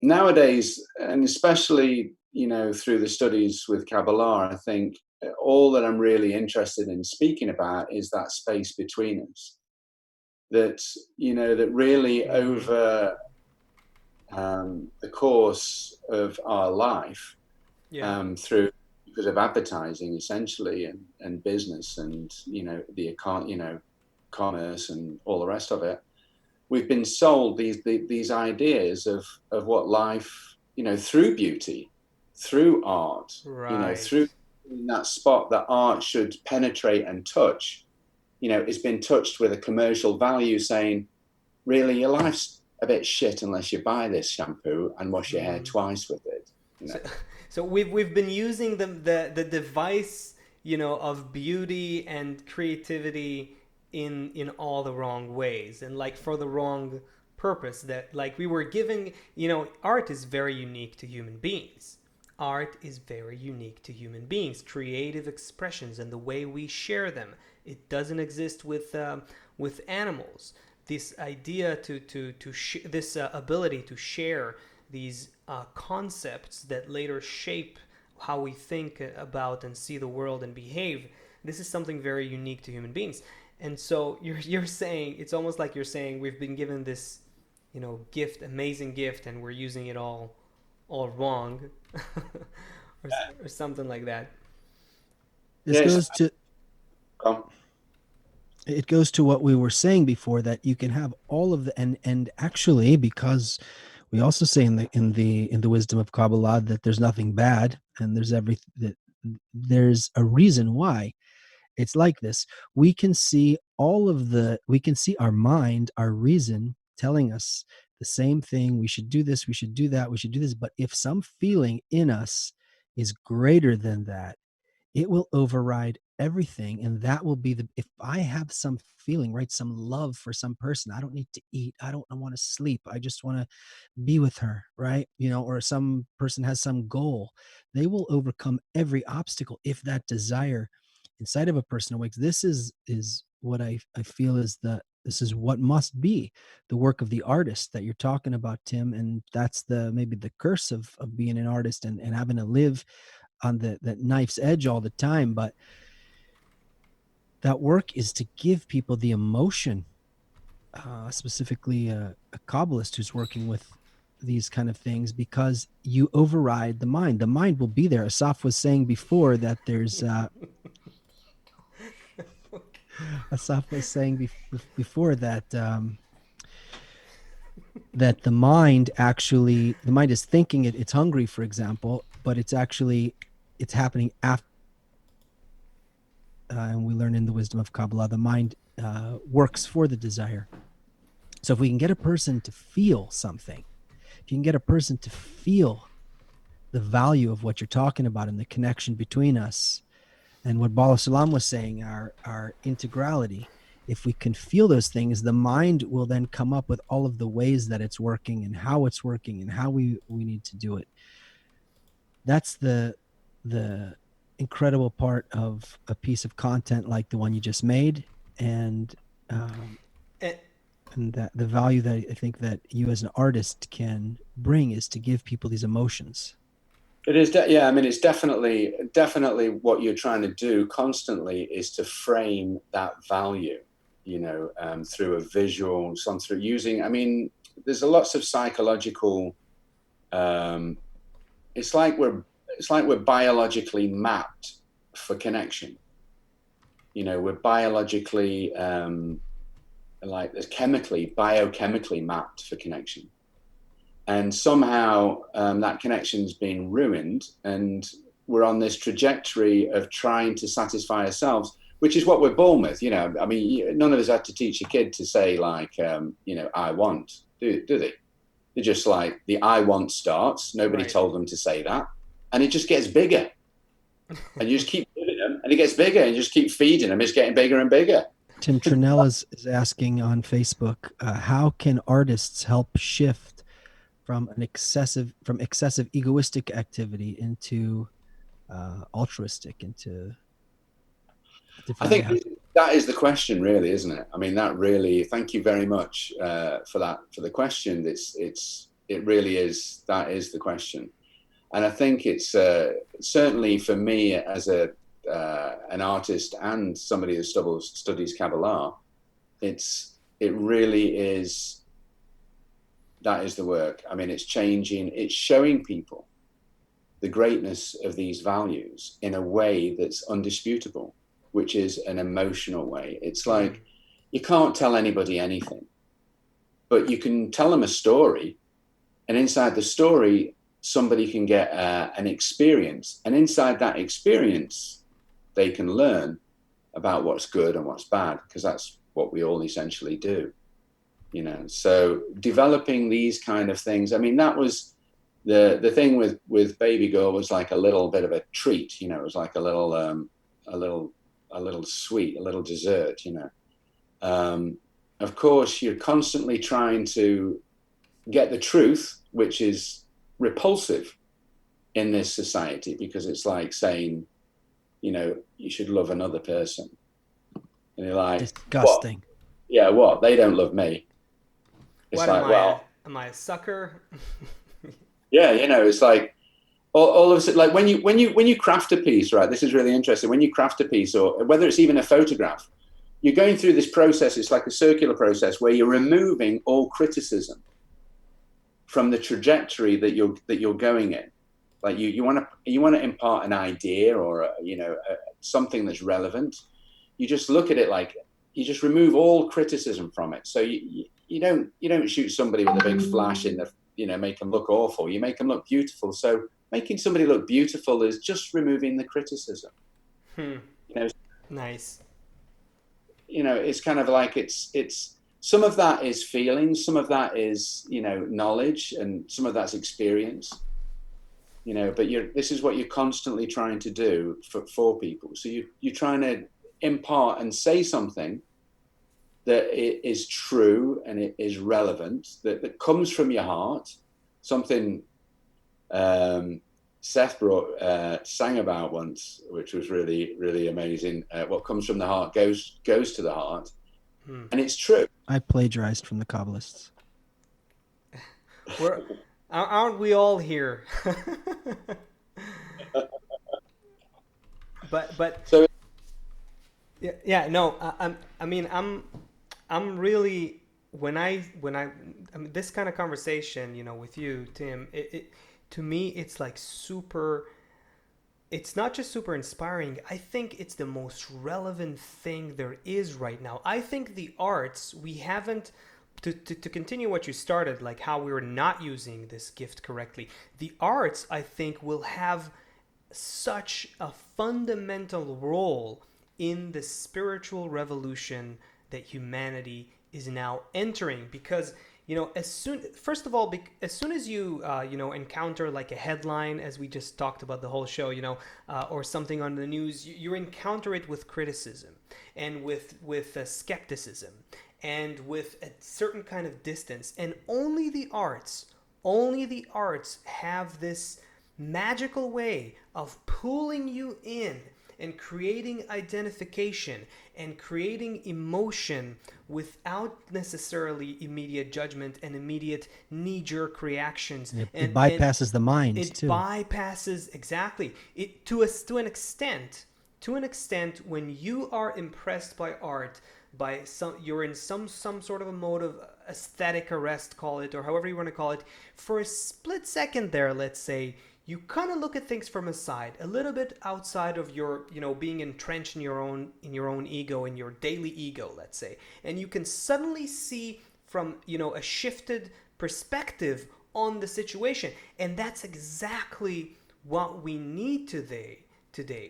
nowadays, and especially, through the studies with Kabbalah, I think all that I'm really interested in speaking about is that space between us. that, you know, that really over the course of our life, Yeah. through, because of advertising essentially, and business, and, you know, commerce and all the rest of it, we've been sold these ideas of what life, you know, through beauty, through art, you know, Right. through that spot that art should penetrate and touch. You know, it's been touched with a commercial value, saying, really, your life's a bit shit unless you buy this shampoo and wash your hair twice with it. You So, know, so we've been using the device, you know, of beauty and creativity in all the wrong ways, and like for the wrong purpose. That, like, we were giving, you know, art is very unique to human beings. Art is very unique to human beings. Creative expressions and the way we share them. It doesn't exist with animals. This idea this ability to share these concepts that later shape how we think about and see the world and behave. This is something very unique to human beings. And so you're saying, it's almost like you're saying we've been given this, you know, gift, amazing gift, and we're using it all wrong, or something like that. This yes. goes to it goes to what we were saying before, that you can have all of the, and actually, because we also say in the wisdom of Kabbalah that there's nothing bad, and there's everything, that there's a reason why it's like this. We can see we can see our mind, our reason telling us the same thing. We should do this, we should do that, we should do this. But if some feeling in us is greater than that, it will override everything. And that will be if I have some feeling, right, some love for some person, I don't need to eat, I don't want to sleep, I just want to be with her, right, you know, or some person has some goal, they will overcome every obstacle if that desire inside of a person awakes. This is what I feel is this is what must be the work of the artist that you're talking about, Tim. And that's the maybe the curse of being an artist, and having to live on that knife's edge all the time. But that work is to give people the emotion, specifically a Kabbalist who's working with these kind of things, because you override the mind. The mind will be there. Asaf was saying before that there's Asaf was saying before that that the mind is thinking it's hungry, for example, but it's happening after. And we learn in the wisdom of Kabbalah, the mind works for the desire. So if we can get a person to feel something, if you can get a person to feel the value of what you're talking about and the connection between us, and what Baal HaSulam was saying, our integrality, if we can feel those things, the mind will then come up with all of the ways that it's working and how it's working and how we need to do it. That's the incredible part of a piece of content like the one you just made, and And, that the value that I think that you as an artist can bring is to give people these emotions. It is, yeah. I mean, it's definitely what you're trying to do constantly is to frame that value, you know, through a visual, through using. I mean, there's lots of psychological. It's like we're biologically mapped for connection. You know, we're biologically, like there's biochemically mapped for connection. And somehow that connection's been ruined, and we're on this trajectory of trying to satisfy ourselves, which is what we're born with. You know, I mean, none of us had to teach a kid to say like, you know, I want, do they? They're just like, the I want starts. Nobody right. told them to say that. And it just gets bigger. And you just keep giving them, and it gets bigger, and you just keep feeding them. It's getting bigger and bigger. Tim Trinell is asking on Facebook, how can artists help shift from excessive egoistic activity into altruistic, into a I different think way? that is the question, really, isn't it? I mean, that really. Thank you very much for the question. It really is. That is the question, and I think it's certainly for me as an artist and somebody who studies Kabbalah. It's it really is, that is the work. I mean, it's changing, it's showing people the greatness of these values in a way that's undisputable, which is an emotional way. It's like, you can't tell anybody anything, but you can tell them a story, and inside the story, somebody can get an experience, and inside that experience, they can learn about what's good and what's bad, because that's what we all essentially do. You know, so developing these kind of things. I mean, that was the thing with Baby Girl, was like a little bit of a treat. You know, it was like a little sweet, a little dessert. You know, of course, you're constantly trying to get the truth, which is repulsive in this society, because it's like saying, you know, you should love another person, and you're like, disgusting. what? Yeah, what? They don't love me. It's What like, am I a sucker? yeah, you know, it's like all of a sudden, like when you craft a piece, right? This is really interesting. When you craft a piece, or whether it's even a photograph, you're going through this process. It's like a circular process where you're removing all criticism from the trajectory that you're going in. Like you want to impart an idea, or something that's relevant. You just look at it like, you just remove all criticism from it. So you don't shoot somebody with a big flash in the, make them look awful. You make them look beautiful. So making somebody look beautiful is just removing the criticism. Nice. It's kind of like it's some of that is feelings, some of that is knowledge, and some of that's experience. But this is what you're constantly trying to do for people. So you're trying to impart and say something that it is true and it is relevant, that comes from your heart. Something Seth sang about once, which was really, really amazing. What comes from the heart goes to the heart, and it's true. I plagiarized from the Kabbalists. Aren't we all here? but so yeah, no, I'm really, when I mean, this kind of conversation, with you, Tim, it to me, it's like it's not just super inspiring. I think it's the most relevant thing there is right now. I think the arts, we haven't, to continue what you started, like how we were not using this gift correctly. The arts, I think, will have such a fundamental role in the spiritual revolution that humanity is now entering, because as soon as you encounter like a headline, as we just talked about the whole show, or something on the news, you encounter it with criticism and with skepticism and with a certain kind of distance. And only the arts have this magical way of pulling you in and creating identification and creating emotion without necessarily immediate judgment and immediate knee-jerk reactions. It bypasses the mind too. It bypasses, exactly. It to an extent, when you are impressed by art, you're in some sort of a mode of aesthetic arrest, call it, or however you want to call it. For a split second there, let's say, you kind of look at things from a side, a little bit outside of your, being entrenched in your own ego, in your daily ego, let's say, and you can suddenly see from, a shifted perspective on the situation, and that's exactly what we need today.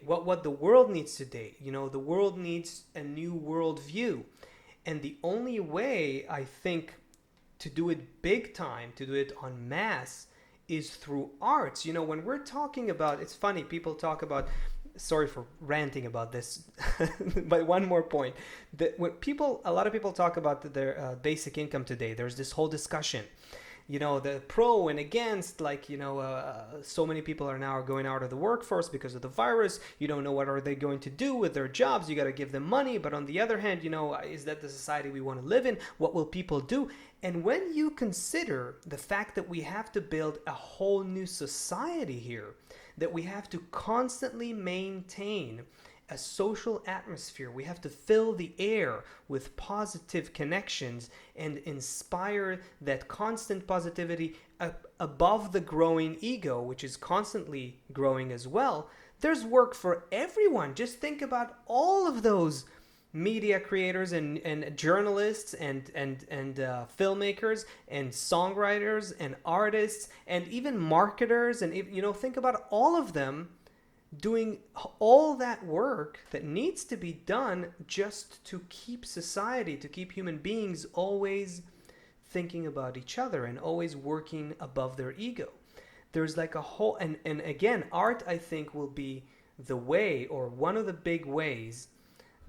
What the world needs today. The world needs a new worldview, and the only way, I think, to do it big time, to do it en masse, is through arts. When we're talking about, it's funny, people talk about, sorry for ranting about this, but one more point, that when a lot of people talk about their basic income today, there's this whole discussion, the pro and against, like, so many people are now going out of the workforce because of the virus. You don't know what are they going to do with their jobs. You got to give them money. But on the other hand, is that the society we want to live in? What will people do? And when you consider the fact that we have to build a whole new society here, that we have to constantly maintain a social atmosphere. We have to fill the air with positive connections and inspire that constant positivity above the growing ego, which is constantly growing as well. There's work for everyone. Just think about all of those media creators and journalists and filmmakers and songwriters and artists and even marketers, and think about all of them doing all that work that needs to be done just to keep society, to keep human beings always thinking about each other and always working above their ego. There's like a whole, and again, art, I think, will be the way, or one of the big ways,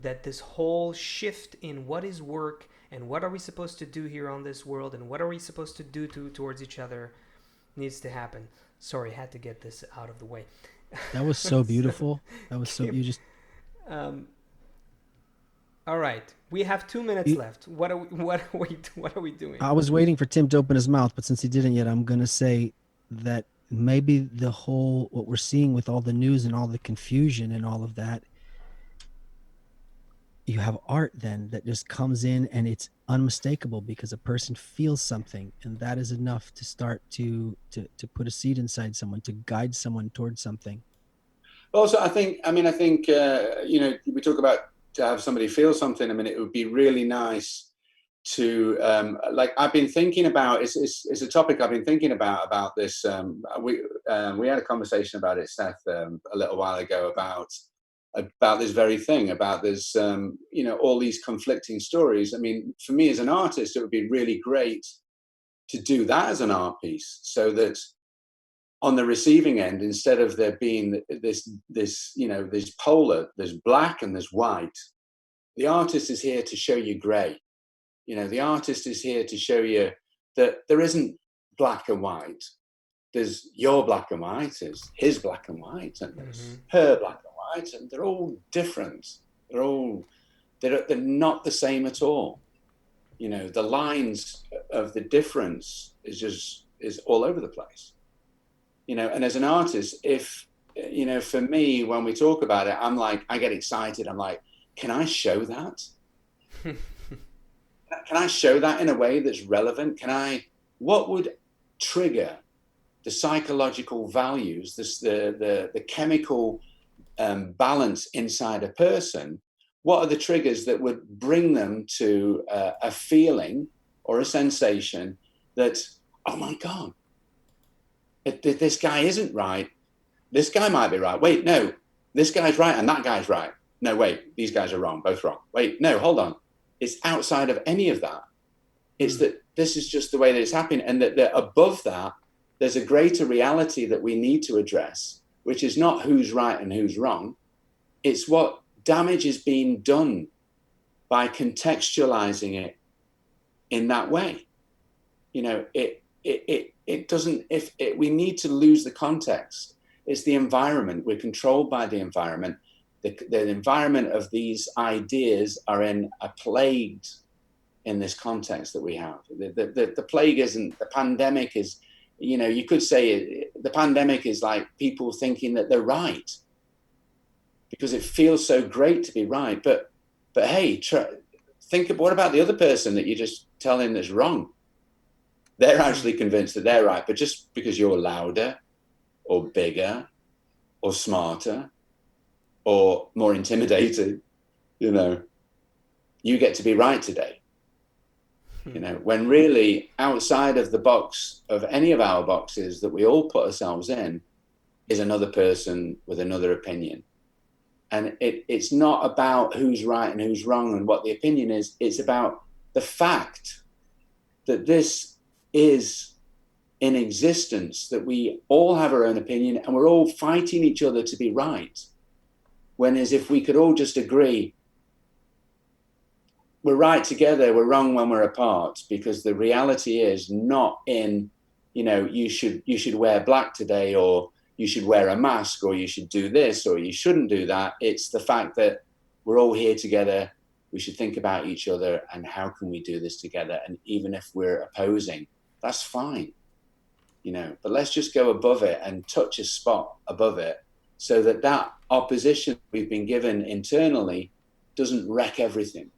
that this whole shift in what is work and what are we supposed to do here on this world and what are we supposed to do towards each other needs to happen. Sorry, I had to get this out of the way. That was so beautiful. That was so, you just, all right, we have 2 minutes left. What are we doing? I was waiting for Tim to open his mouth, but since he didn't yet, I'm going to say that maybe the whole, what we're seeing with all the news and all the confusion and all of that, you have art then that just comes in and it's unmistakable because a person feels something, and that is enough to start to put a seed inside someone, to guide someone towards something. Also, I think we talk about to have somebody feel something. I mean, it would be really nice to like I've been thinking about. It's a topic I've been thinking about this. We had a conversation about it, Seth, a little while ago about this very thing, about this, all these conflicting stories. I mean, for me as an artist, it would be really great to do that as an art piece, so that on the receiving end, instead of there being this polar, there's black and there's white, the artist is here to show you gray. The artist is here to show you that there isn't black and white. There's your black and white, there's his black and white, and there's her black and white, and they're all different. They're not the same at all. The lines of the difference is all over the place. And as an artist, if for me, when we talk about it, I'm like, I get excited. I'm like, can I show that? Can I show that in a way that's relevant? What would trigger the psychological values, the chemical balance inside a person? What are the triggers that would bring them to a feeling or a sensation that, oh my God, this guy isn't right. This guy might be right. Wait, no, this guy's right and that guy's right. No, wait, these guys are wrong, both wrong. Wait, no, hold on. It's outside of any of that. It's that this is just the way that it's happening, and that above that, there's a greater reality that we need to address, which is not who's right and who's wrong. It's what damage is being done by contextualizing it in that way. It doesn't, we need to lose the context. It's the environment. We're controlled by the environment. The environment of these ideas are plagued in this context that we have. The plague isn't, the pandemic is, you could say the pandemic is like people thinking that they're right because it feels so great to be right. But hey, think of what about the other person that you just tell him that's wrong? They're actually convinced that they're right, but just because you're louder or bigger or smarter or more intimidated, you get to be right today. When really outside of the box of any of our boxes that we all put ourselves in is another person with another opinion. And it's not about who's right and who's wrong and what the opinion is. It's about the fact that this is in existence, that we all have our own opinion and we're all fighting each other to be right. When as if we could all just agree, we're right together, we're wrong when we're apart, because the reality is not in, you should wear black today, or you should wear a mask, or you should do this, or you shouldn't do that. It's the fact that we're all here together. We should think about each other and how can we do this together? And even if we're opposing, that's fine, but let's just go above it and touch a spot above it so that opposition we've been given internally doesn't wreck everything,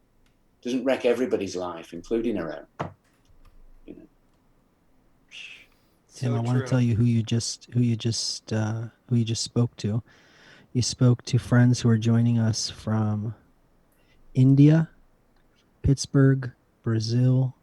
doesn't wreck everybody's life, including our own. You know. Tim, So I want true. to tell you who you just spoke to. You spoke to friends who are joining us from India, Pittsburgh, Brazil,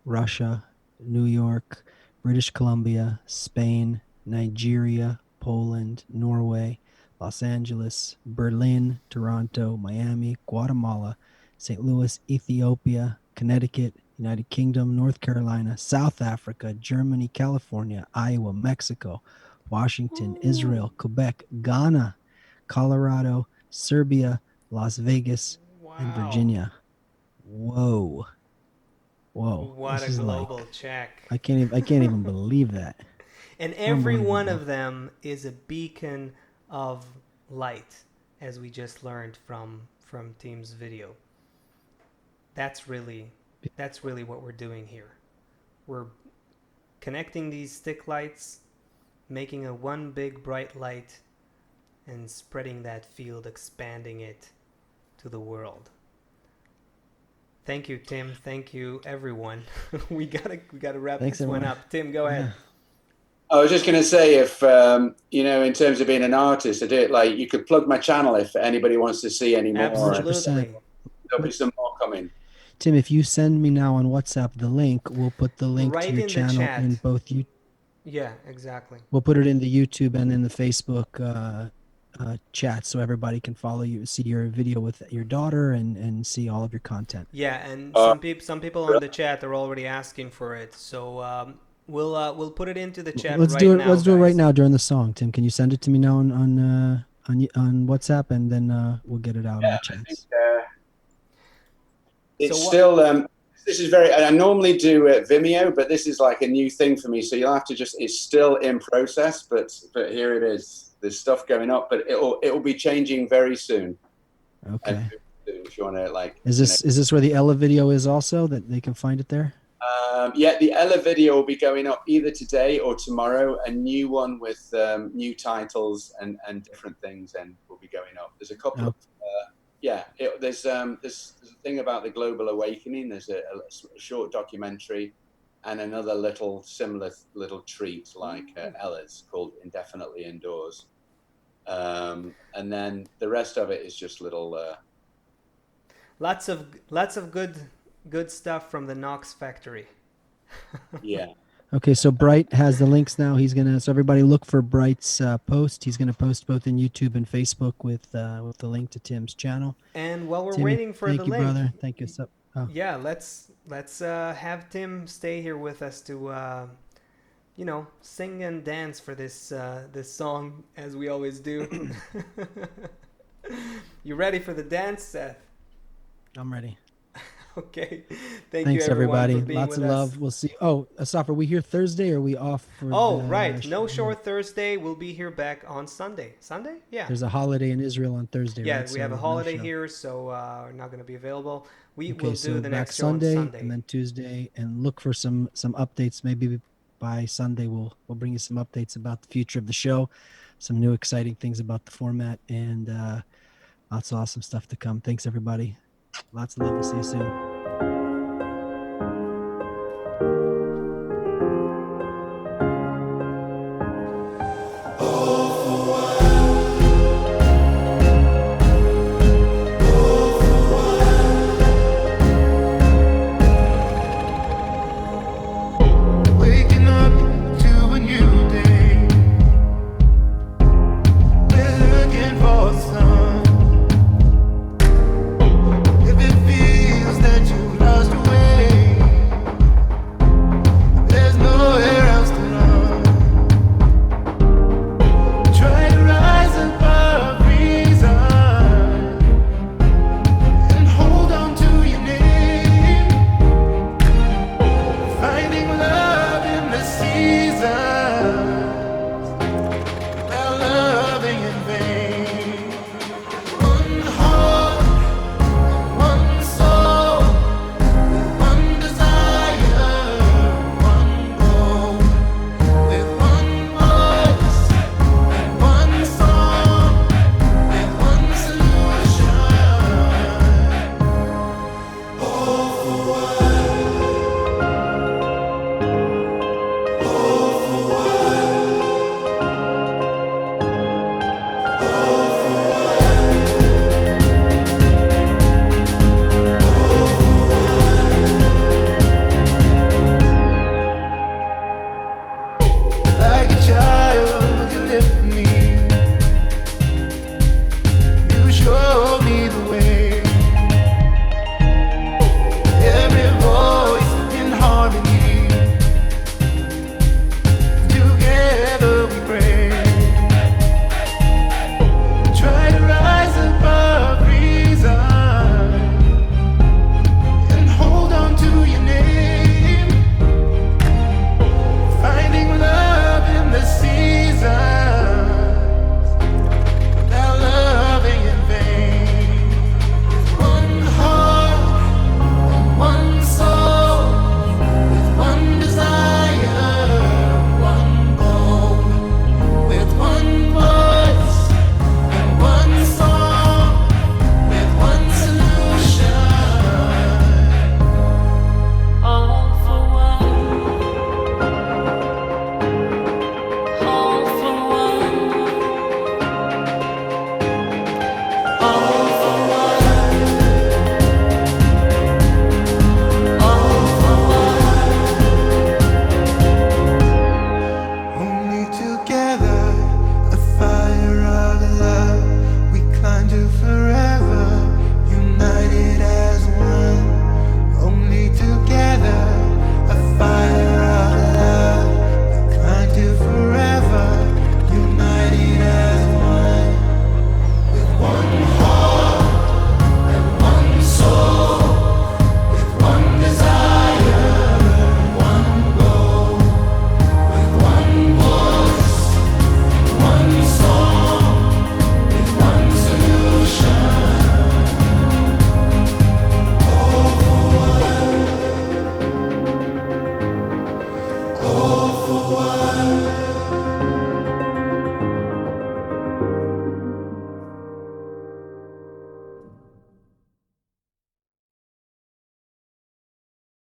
Russia, New York, British Columbia, Spain, Nigeria, Poland, Norway, Los Angeles, Berlin, Toronto, Miami, Guatemala, St. Louis, Ethiopia, Connecticut, United Kingdom, North Carolina, South Africa, Germany, California, Iowa, Mexico, Washington, Israel, Quebec, Ghana, Colorado, Serbia, Las Vegas, and Wow. Virginia. Whoa. What This a is like, global check. I can't even believe that. And every one Unbelievable. of them is a beacon of light, as we just learned from Tim's video. That's really what we're doing here. We're connecting these stick lights, making a one big bright light, and spreading that field, expanding it to the world. Thank you, Tim. Thank you, everyone. we gotta wrap Thanks, this one everyone. up. Tim, go ahead. I was just going to say, if you know, in terms of being an artist, I do it like you could plug my channel if anybody wants to see any more. Absolutely. There'll be some more coming. Tim, if you send me now on WhatsApp the link, we'll put the link Right to your in the channel chat. in both you. Yeah, exactly. We'll put it in the YouTube and in the Facebook chat, so everybody can follow you, see your video with your daughter, and see all of your content. Yeah, and some people on the chat are already asking for it, so we'll put it into the chat Let's right do it. now. Let's do it guys. right now during the song. Tim, can you send it to me now on WhatsApp, and then we'll get it out on the chats. It's still this is very. I normally do Vimeo, but this is like a new thing for me. So you'll have to just. It's still in process, but here it is. There's stuff going up, but it will be changing very soon. Okay. And if you want to like. Is this where the Ella video is also, that they can find it there? Yeah, the Ella video will be going up either today or tomorrow. A new one with new titles and different things, and will be going up. There's a couple of there's a thing about the global awakening. There's a short documentary, and another similar little treat like Ella's called Indefinitely Indoors. And then the rest of it is just little. Lots of good stuff from the Knox factory. Yeah. Okay, so Bright has the links now. So everybody look for Bright's post. He's gonna post both in YouTube and Facebook with the link to Tim's channel. And while we're Timmy, waiting for the thank you, link, brother. Thank you. yeah, let's have Tim stay here with us to sing and dance for this song as we always do. You ready for the dance, Seth? I'm ready. Okay. Thanks, you everyone, everybody. for being Lots with of us. love. We'll see. Oh, Asaf, are we here Thursday or are we off for right. No show Thursday. We'll be here back on Sunday. Sunday? Yeah. There's a holiday in Israel on Thursday, Yeah, right? we have a no holiday show. here, so we're not going to be available. We Okay, will so do the back next show on Sunday, Sunday. and then Tuesday, and look for some updates. Maybe by Sunday we'll bring you some updates about the future of the show, some new exciting things about the format, and lots of awesome stuff to come. Thanks, everybody. Lots of love. We'll see you soon.